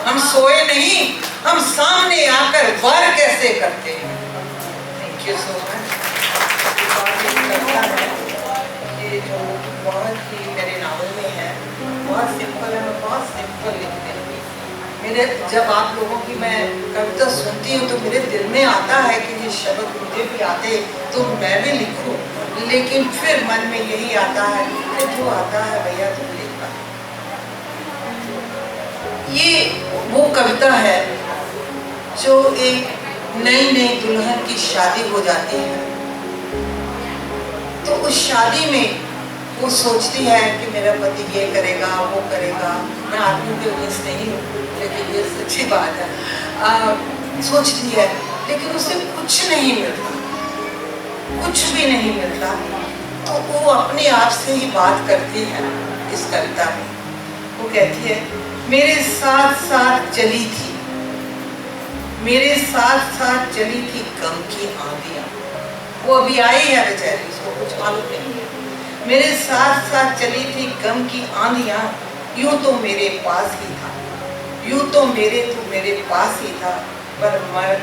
हम सोए नहीं, हम सामने आकर वार कैसे करते हैं। Thank you so much. ये जो बहुत ही मेरे नावल में है, बहुत सिंपल है, मैं बहुत सिंपल लिखती हूँ। मेरे जब आप लोगों की मैं कविता सुनती हूँ तो मेरे दिल में आता है कि ये शब्द मुझे भी आते तो मैं भी लिखूं, लेकिन फिर मन में यही आता है कि जो आता है भैया तुम लिखना। ये वो कविता है जो एक नई नई दुल्हन की शादी हो जाती है, तो उस शादी में वो सोचती है कि मेरा पति ये करेगा वो करेगा। मैं आदमी के अगेंस्ट नहीं हूँ, लेकिन ये सच्ची बात है। सोचती है लेकिन उसे कुछ नहीं मिलता, कुछ भी नहीं मिलता। तो वो अपने आप से ही बात करती है इस कविता में। वो कहती है, मेरे साथ साथ चली थी, मेरे साथ साथ चली थी गम की आंधियां। वो अभी आई है बेचारी, उसको कुछ मालूम नहीं है। मेरे साथ साथ चली थी गम की आंधियां, यूं तो मेरे पास ही था, यूं तो मेरे पास ही था, पर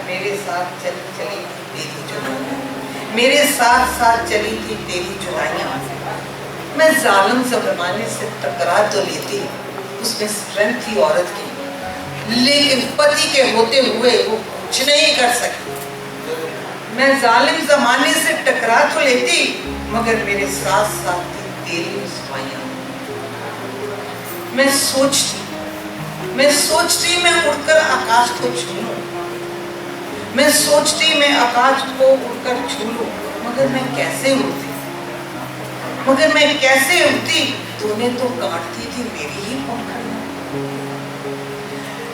मेरे साथ चली थी तेरी जुदाइयां, मेरे साथ साथ चली थी तेरी जुदाइयां। मैं जालिम ज़माने से टकरा तो लेती, उसमें स्ट्रेंथ थी औरत की, लेकिन पति के होते हुए वो कुछ नहीं कर सकी। मैं जालिम ज़माने से टकरा तो लेती, मगर मेरे साथ साथ थी तेरी रुसवाइयां। मैं सोचती मैं उड़कर आकाश को छू लूं, मैं सोचती मैं आकाश को उड़कर छू लूं, मगर मैं कैसे उड़ती, तूने तो काटती थी मेरी ही पंखुड़ियां।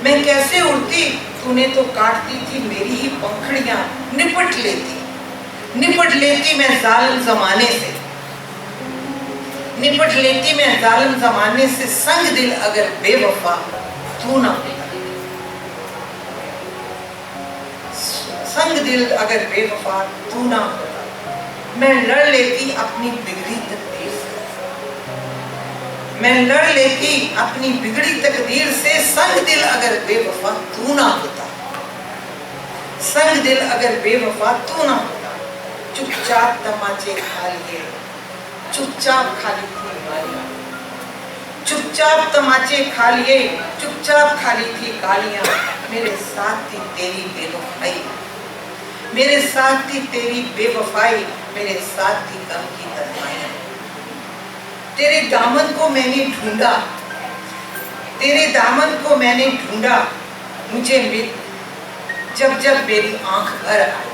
मैं कैसे उड़ती, तूने तो काटती थी मेरी ही पंखुड़ियां। निपट लेती मैं जालिम ज़माने से, संग दिल अगर बेवफा तू ना होता, संग दिल अगर बेवफा तू ना होता। मैं लड़ लेती अपनी बिगड़ी तकदीर से, मैं लड़ लेती अपनी बिगड़ी तकदीर से, संग दिल अगर बेवफा तू ना होता, संग दिल अगर बेवफा तू ना होता। चुपचाप तमाचे खा लिए, चुपचाप खाली थी गालियां, चुपचाप तमाचे खा लिए, चुपचाप खाली थी गालियां। मेरे साथ थी तेरी बेवफाई, मेरे साथ थी तेरी बेवफाई, मेरे साथ थी गम की तन्हाइयां। तेरे दामन को मैंने ढूंढा, तेरे दामन को मैंने ढूंढा, मुझे मिल जब जब मेरी आंख भर आई।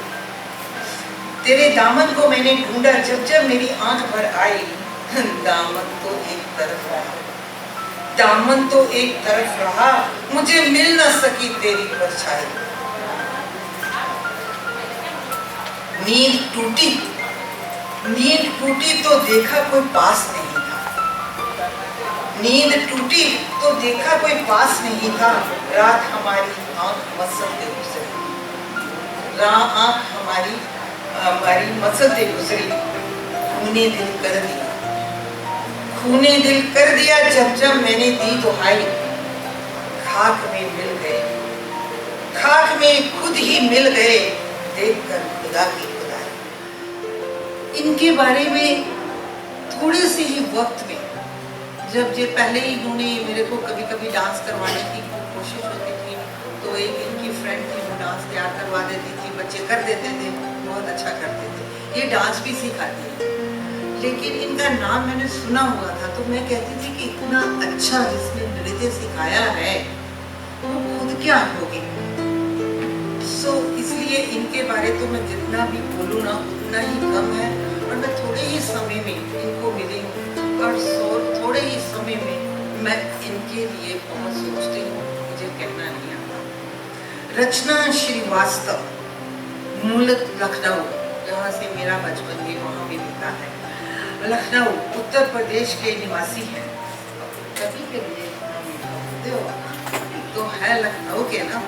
तेरे दामन को मैंने ढूंढा, जब जब मेरी आंख भर आई। दामन तो एक तरफ रहा, दामन तो एक तरफ रहा, मुझे मिल न सकी तेरी परछाई। नींद टूटी तो देखा कोई पास नहीं था, नींद टूटी तो देखा कोई पास नहीं था। रात हमारी आंख मसलते गुजरी, आंख हमारी मसलते गुजरी। खूने दिल कर दिया जब जब मैंने दी दुहाई। खाक में मिल गए, खाक में खुद ही मिल गए, देखकर खुदा की खुदाई। इनके बारे में थोड़े से ही वक्त में, जब ये पहले ही इन्होंने मेरे को कभी कभी डांस करवाने की कोशिश होती थी, तो एक इनकी फ्रेंड थी, वो डांस तैयार करवा देती थी, बच्चे कर देते थे, बहुत अच्छा करते थे। ये डांस भी सिखाती है, लेकिन इनका नाम मैंने सुना हुआ था, तो मैं कहती थी कि इतना अच्छा जिसने नृत्य सिखाया है वो खुद क्या होगी। इसलिए इनके बारे तो मैं जितना भी बोलूँ ना उतना ही कम है, और मैं थोड़े ही समय में इनको मिली हूँ, और थोड़े ही समय में मैं इनके लिए बहुत सोचती हूँ, मुझे कहना नहीं आता। रचना श्रीवास्तव, मूल लखनऊ, जहाँ से मेरा बचपन भी वहाँ भी बीता है। लखनऊ उत्तर प्रदेश के निवासी हैं, कभी के लिए तो है लखनऊ के ना,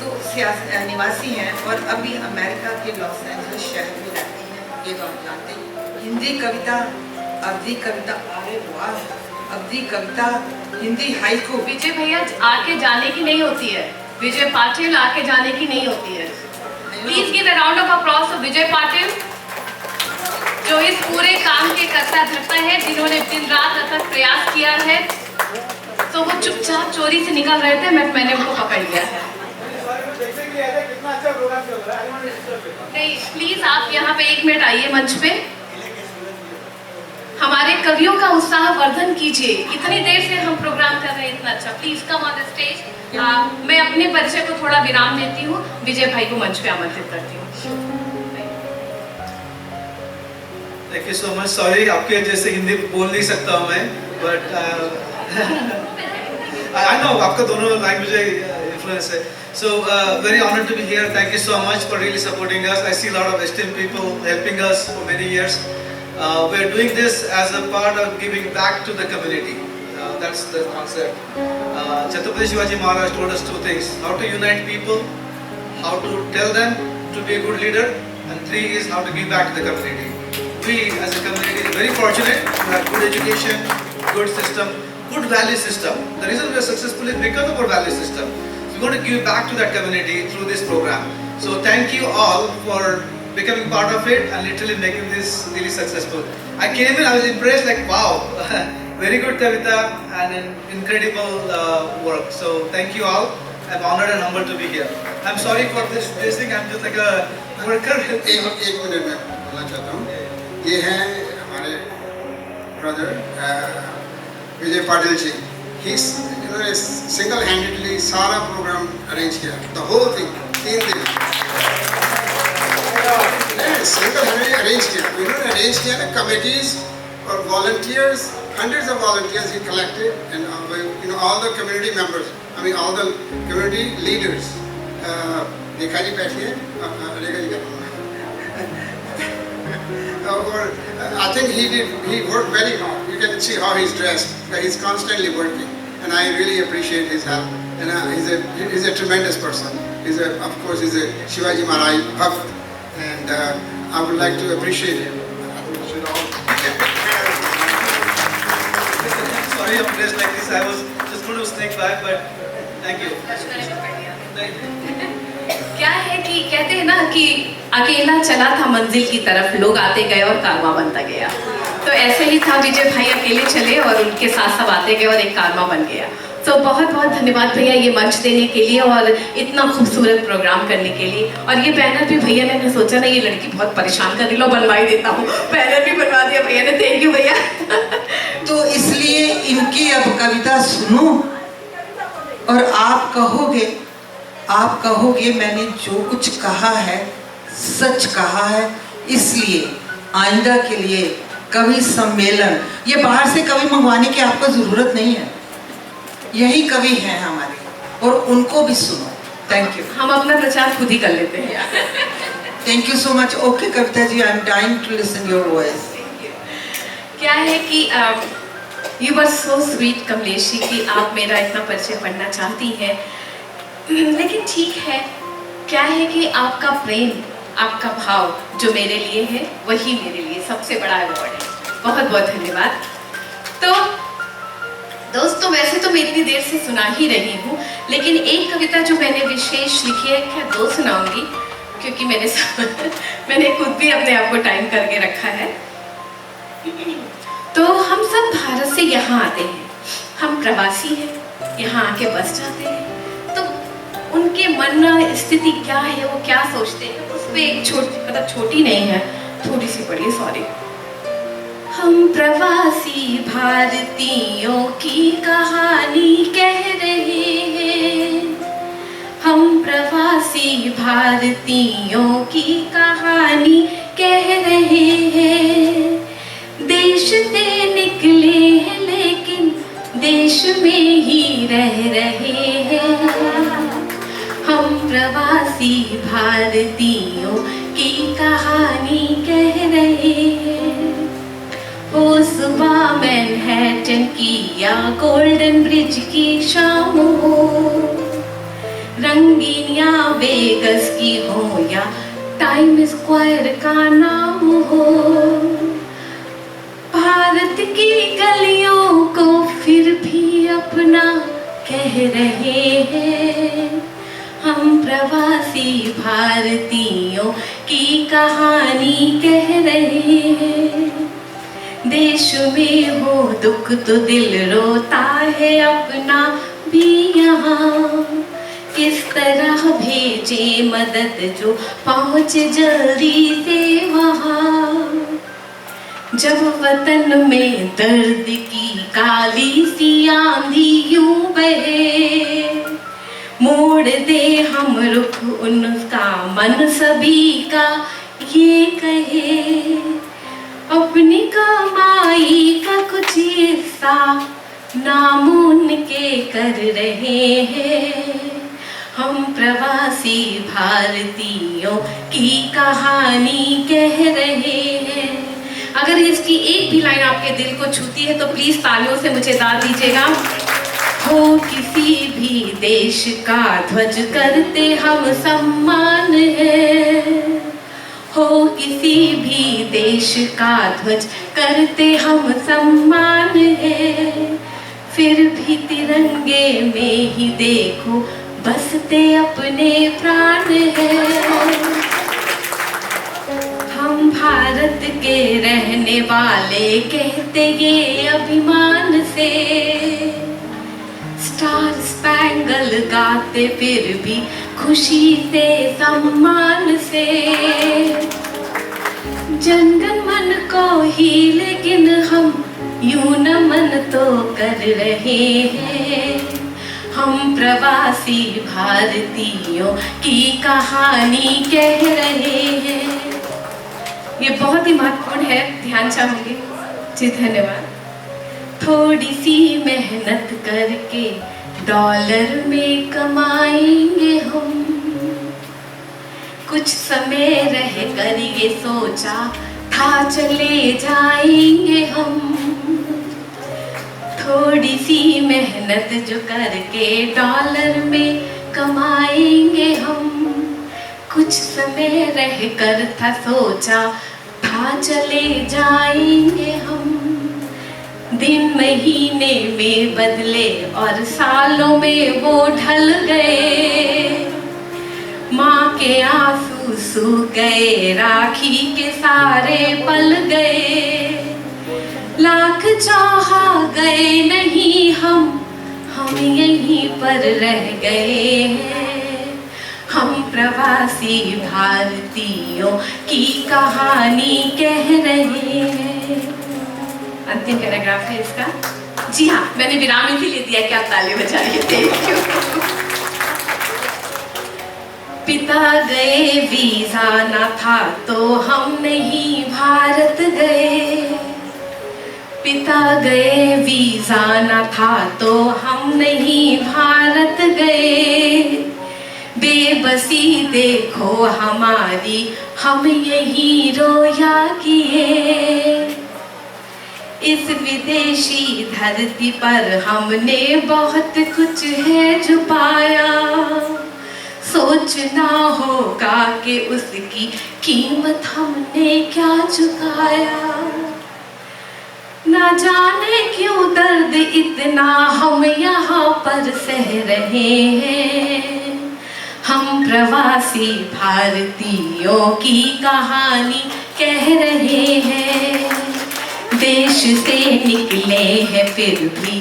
तो निवासी हैं, और अभी अमेरिका के लॉस एंजल्स शहर में रहती हैं, ये तो आप जानते हैं। हिंदी कविता, अवधी कविता, अरे वाह, अवधी कविता, हिंदी हाइकू। विजय भैया आके जाने की नहीं होती है, विजय पाटिल आके जाने की नहीं होती है। Please give a round of applause for Vijay Patil, जो इस पूरे काम के कर्ता धर्ता है, जिन्होंने दिन रात अथक प्रयास किया है। तो वो चुपचाप चोरी से निकल रहे थे, मैंने उनको पकड़ लिया है। नहीं, प्लीज आप यहाँ पे 1 मिनट आइए मंच पे, हमारे कवियों का उत्साह वर्धन कीजिए। इतनी देर से हम प्रोग्राम कर रहे हैं, इतना अच्छा। Please come on the stage. मैं अपने परिचय को थोड़ा विराम देती हूँ, विजय भाई को मंच पे आमंत्रित करती हूँ। Thank you so much. Sorry, आपके जैसे हिंदी बोल नहीं सकता हूँ मैं, बट आई नो आपका दोनों लैंग्वेज influence है. So very honored to be here. Thank you so much for really supporting us. I see a lot of esteemed people helping us for many years. We are doing this as a part of giving back to the community. That's the concept. Chhatrapati Shivaji Maharaj told us two things: how to unite people, how to tell them to be a good leader, and three is how to give back to the community. We as a community are very fortunate to have good education, good system, good value system. The reason we are successful is because of our value system. So we want to give back to that community through this program. So thank you all for becoming part of it and literally making this really successful. I came in, I was impressed, like wow, very good Kavita and an incredible work. So thank you all. I'm honored and humbled to be here. I'm sorry for this thing. I'm just like a worker. एक minute में बोलना चाहता हूँ. ये हैं हमारे brother विजय पाटिल जी. इन्होंने single-handedly सारा प्रोग्राम अरेंज किया. The whole thing 3 दिन. Single-handedly अरेंज किया. इन्होंने अरेंज किया ना committees और volunteers, hundreds of volunteers he collected, and all the community members. I mean all the community leaders. देखा जी बैठिए. रेखा जी क्या? I think he worked very hard. You can see how he's dressed. He's constantly working, and I really appreciate his help. And he's a tremendous person. Of course, he's a Shivaji Maharaj bhakt, and I would like to appreciate him. Sorry, I'm dressed like this. I was just going to sneak by, but thank you. क्या है कि कहते हैं ना कि अकेला चला था मंजिल की तरफ, लोग आते गए और कारवा बनता गया. तो ऐसे ही था, विजय भाई अकेले चले और उनके साथ सब आते गए और एक कारवा बन गया. तो बहुत बहुत धन्यवाद भैया ये मंच देने के लिए और इतना खूबसूरत प्रोग्राम करने के लिए. और ये बैनर भी भैया ने सोचा ना ये लड़की बहुत परेशान कर रही, लो बनवा ही देता हूँ. बैनर भी बनवा दिया भैया ने. थैंक यू भैया. तो इसलिए इनकी अब कविता सुनो और आप कहोगे मैंने जो कुछ कहा है सच कहा है. इसलिए आइंदा के लिए कवि सम्मेलन, ये बाहर से कवि मंगवाने की आपको जरूरत नहीं है. यही कवि हैं हमारे और उनको भी सुनो. Thank you. हम अपना प्रचार खुद ही कर लेते हैं. Thank you so much. Okay Kavita ji, I am dying to listen your voice. क्या है कि यू वर सो स्वीट कमलेशी कि आप मेरा इतना परिचय पढ़ना चाहती हैं, लेकिन ठीक है. क्या है कि आपका प्रेम, आपका भाव जो मेरे लिए है वही मेरे लिए सबसे बड़ा अवार्ड है. बहुत बहुत धन्यवाद. तो दोस्तों वैसे तो मैं इतनी देर से सुना ही रही हूँ, लेकिन एक कविता जो मैंने विशेष लिखी है, क्या 2 सुनाऊंगी क्योंकि मैंने खुद भी अपने आप को टाइम करके रखा है. तो हम सब भारत से यहाँ आते हैं, हम प्रवासी हैं, यहाँ आके बस जाते हैं. तो उनके मन स्थिति क्या है, वो क्या सोचते हैं, उस पर एक छोटी नहीं है, थोड़ी सी बड़ी, सॉरी. हम प्रवासी भारतीयों की कहानी कह रहे हैं. हम प्रवासी भारतीयों की कहानी कह रहे हैं. देश से निकले हैं लेकिन देश में ही रह रहे हैं. हम प्रवासी भारतीयों की कहानी कह रहे हैं. वो सुबह मैनहट्टन की या गोल्डन ब्रिज की शाम हो, रंगीन या वेगस की हो या टाइम स्क्वायर का नाम हो. भारत की गलियों को फिर भी अपना कह रहे हैं. हम प्रवासी भारतीयों की कहानी कह रहे हैं. देश में हो दुख तो दिल रोता है अपना भी यहाँ. किस तरह भेजे मदद जो पहुँचे जल्दी से वहाँ. जब वतन में दर्द की काली सी आंधी यूं बहे, मोड़ दे हम रुख उनका मन सभी का ये कहे. अपनी कमाई का कुछ हिस्सा नाम उनके कर रहे हैं. हम प्रवासी भारतीयों की कहानी कह रहे हैं। अगर इसकी एक भी लाइन आपके दिल को छूती है तो प्लीज तालियों से मुझे दाद दीजिएगा। हो किसी भी देश का ध्वज करते हम सम्मान है, हो किसी भी देश का ध्वज करते हम सम्मान है, फिर भी तिरंगे में ही देखो बसते अपने प्राण है। हम भारत के रहने वाले कहते ये अभिमान से, स्टार स्पैंगल गाते फिर भी खुशी से सम्मान से। जनगण मन को ही लेकिन हम यूं नमन तो कर रहे हैं। हम प्रवासी भारतीयों की कहानी कह रहे हैं। ये बहुत ही महत्वपूर्ण है, ध्यान चाहूंगी जी। धन्यवाद। थोड़ी सी मेहनत करके डॉलर में कमाएंगे हम, कुछ समय रह कर ये सोचा था चले जाएंगे हम। थोड़ी सी मेहनत जो करके डॉलर में कमाएंगे हम, कुछ समय रह कर था सोचा था चले जाएंगे हम। दिन महीने में बदले और सालों में वो ढल गए, माँ के आंसू सूख गए, राखी के सारे पल गए। लाख चाहा गए नहीं हम यहीं पर रह गए हैं। हम प्रवासी भारतीयों की कहानी कह रहे हैं। अंतिम पैराग्राफ है इसका। जी हाँ, मैंने विराम इसीलिए दिया कि आप ताली बजाइए। Thank you. पिता गए वीजा ना था तो हम नहीं भारत गए, पिता गए वीजा न था तो हम नहीं भारत गए। बेबसी देखो हमारी, हम यही रोया किए। इस विदेशी धरती पर हमने बहुत कुछ है जो पाया, सोचना होगा कि उसकी कीमत हमने क्या चुकाया। ना जाने क्यों दर्द इतना हम यहाँ पर सह रहे हैं। हम प्रवासी भारतीयों की कहानी कह रहे हैं। देश से निकले हैं फिर भी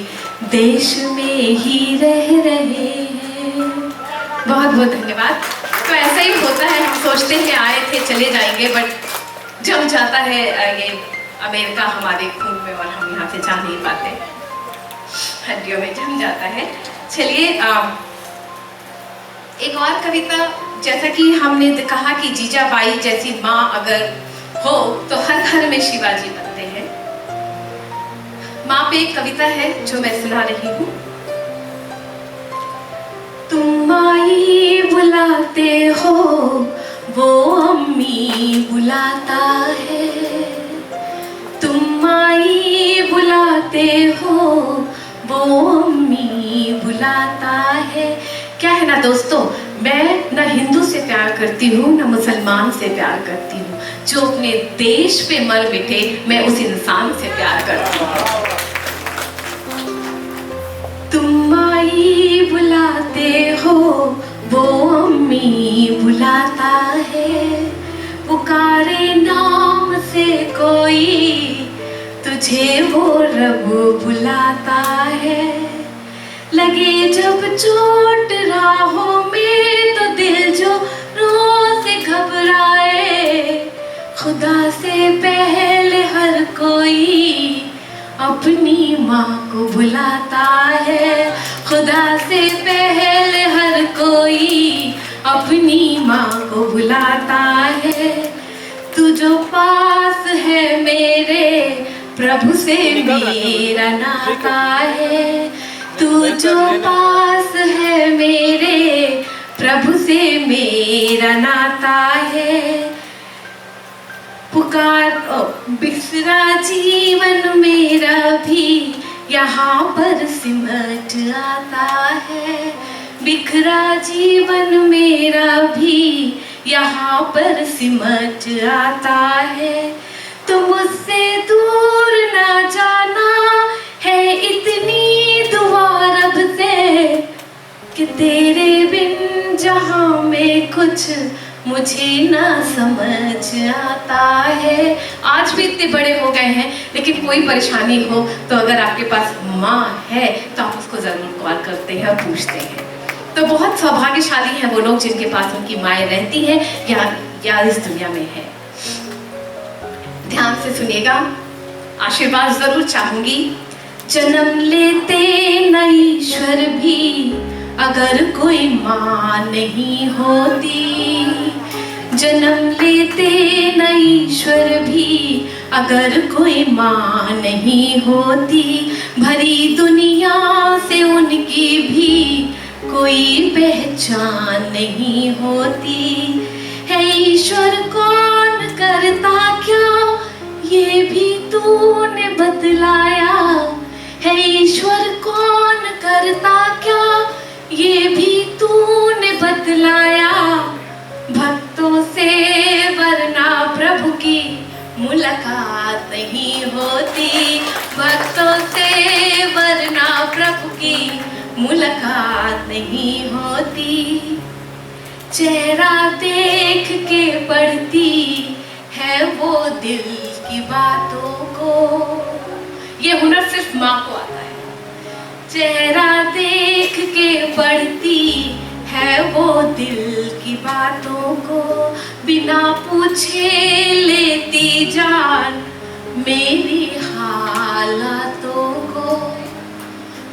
देश में ही रह रहे हैं। बहुत बहुत धन्यवाद। तो ऐसा ही होता है, हम सोचते हैं आए थे चले जाएंगे, बट जम जाता है ये अमेरिका हमारे खून में और हम यहाँ से जा नहीं पाते, हड्डियों में जम जाता है। चलिए एक और कविता, जैसा कि हमने कहा कि जीजाबाई जैसी माँ अगर हो तो हर घर में शिवाजी बनते हैं। माँ पे एक कविता है जो मैं सुना रही हूँ। तुम आई बुलाते हो वो अम्मी बुलाता है, तुम आई बुलाते हो वो अम्मी बुलाता है। क्या है ना दोस्तों, मैं ना हिंदू से प्यार करती हूँ ना मुसलमान से प्यार करती हूँ, जो अपने देश पे मर मिटे मैं उस इंसान से प्यार करती हूँ। तुम आई बुलाते हो वो अम्मी बुलाता है, पुकारे नाम से कोई तुझे वो रब बुलाता है। लगे जब चोट राहों में तो दिल जो रोज घबराए, खुदा से पहले हर कोई अपनी माँ को बुलाता है। खुदा से पहले हर कोई अपनी माँ को बुलाता है। तू जो पास है मेरे प्रभु से मेरा नाता है, तू जो पास है मेरे मेरा नाता है, पुकार बिखरा जीवन मेरा भी यहाँ पर सिमट आता है, बिखरा जीवन मेरा भी यहाँ पर सिमट आता है। तुम मुझसे दूर ना जाना है इतनी दुआ रब से, कि तेरे बिन जहाँ में कुछ मुझे ना समझ आता है। आज भी इतने बड़े हो गए हैं, लेकिन कोई परेशानी हो तो अगर आपके पास माँ है तो आप उसको ज़रूर कॉल करते हैं और पूछते हैं। तो बहुत सौभाग्यशाली हैं वो लोग जिनके पास उनकी माएँ रहती हैं या इस दुनिया में है। ध्यान से सुनिएगा, आशीर्वाद जरूर चाहूंगी। जन्म लेते न ईश्वर भी अगर कोई माँ नहीं होती, जन्म लेते न ईश्वर भी अगर कोई माँ नहीं होती, भरी दुनिया से उनकी भी कोई पहचान नहीं होती। है ईश्वर कौन करता क्या ये भी तूने बतलाया, है ईश्वर कौन करता क्या ये भी तूने बतलाया। भक्तों से वरना प्रभु की मुलाकात नहीं होती, भक्तों से वरना प्रभु की मुलाकात नहीं होती। चेहरा देख के पढ़ती है वो दिल की बातों को, ये हुनर सिर्फ माँ को आता है। चेहरा देख के पढ़ती है वो दिल की बातों को, बिना पूछे लेती जान मेरी हालातों को,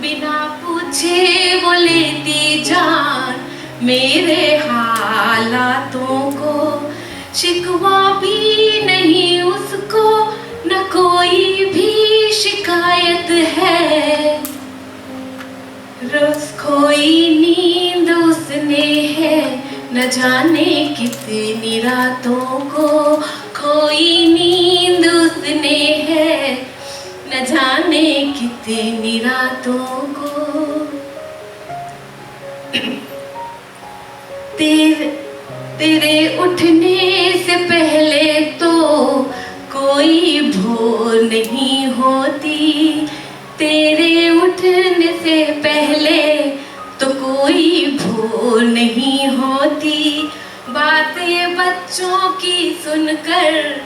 बिना पूछे वो लेती जान मेरे हालातों को। शिकवा भी नहीं उसको न कोई भी शिकायत है, रोज खोई नींद उसने है न जाने कितनी रातों को, खोई नींद उसने है न जाने कितनी रातों को। तेरे उठने से पहले तो कोई भोर नहीं होती, तेरे उठने से पहले तो कोई भोर नहीं होती। बातें बच्चों की सुनकर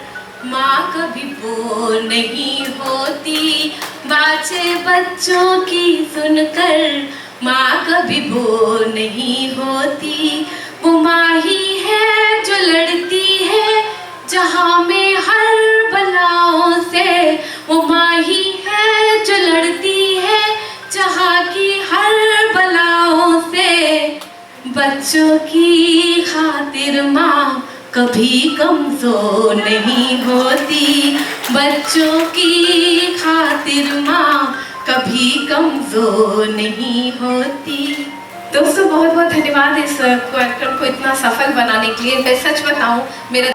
माँ कभी बोर नहीं होती, बातें बच्चों की सुनकर माँ कभी बोर नहीं होती। वो माँ ही है जो लड़ती है जहाँ में हर बलाओं से, वो माँ ही है जो लड़ती है जहाँ की हर बलाओं से। बच्चों की खातिर माँ कभी कमजोर नहीं होती, बच्चों की खातिर माँ कभी कमजोर नहीं होती। दोस्तों बहुत बहुत धन्यवाद इस कार्यक्रम को इतना सफल बनाने के लिए। मैं सच बताऊं, मेरा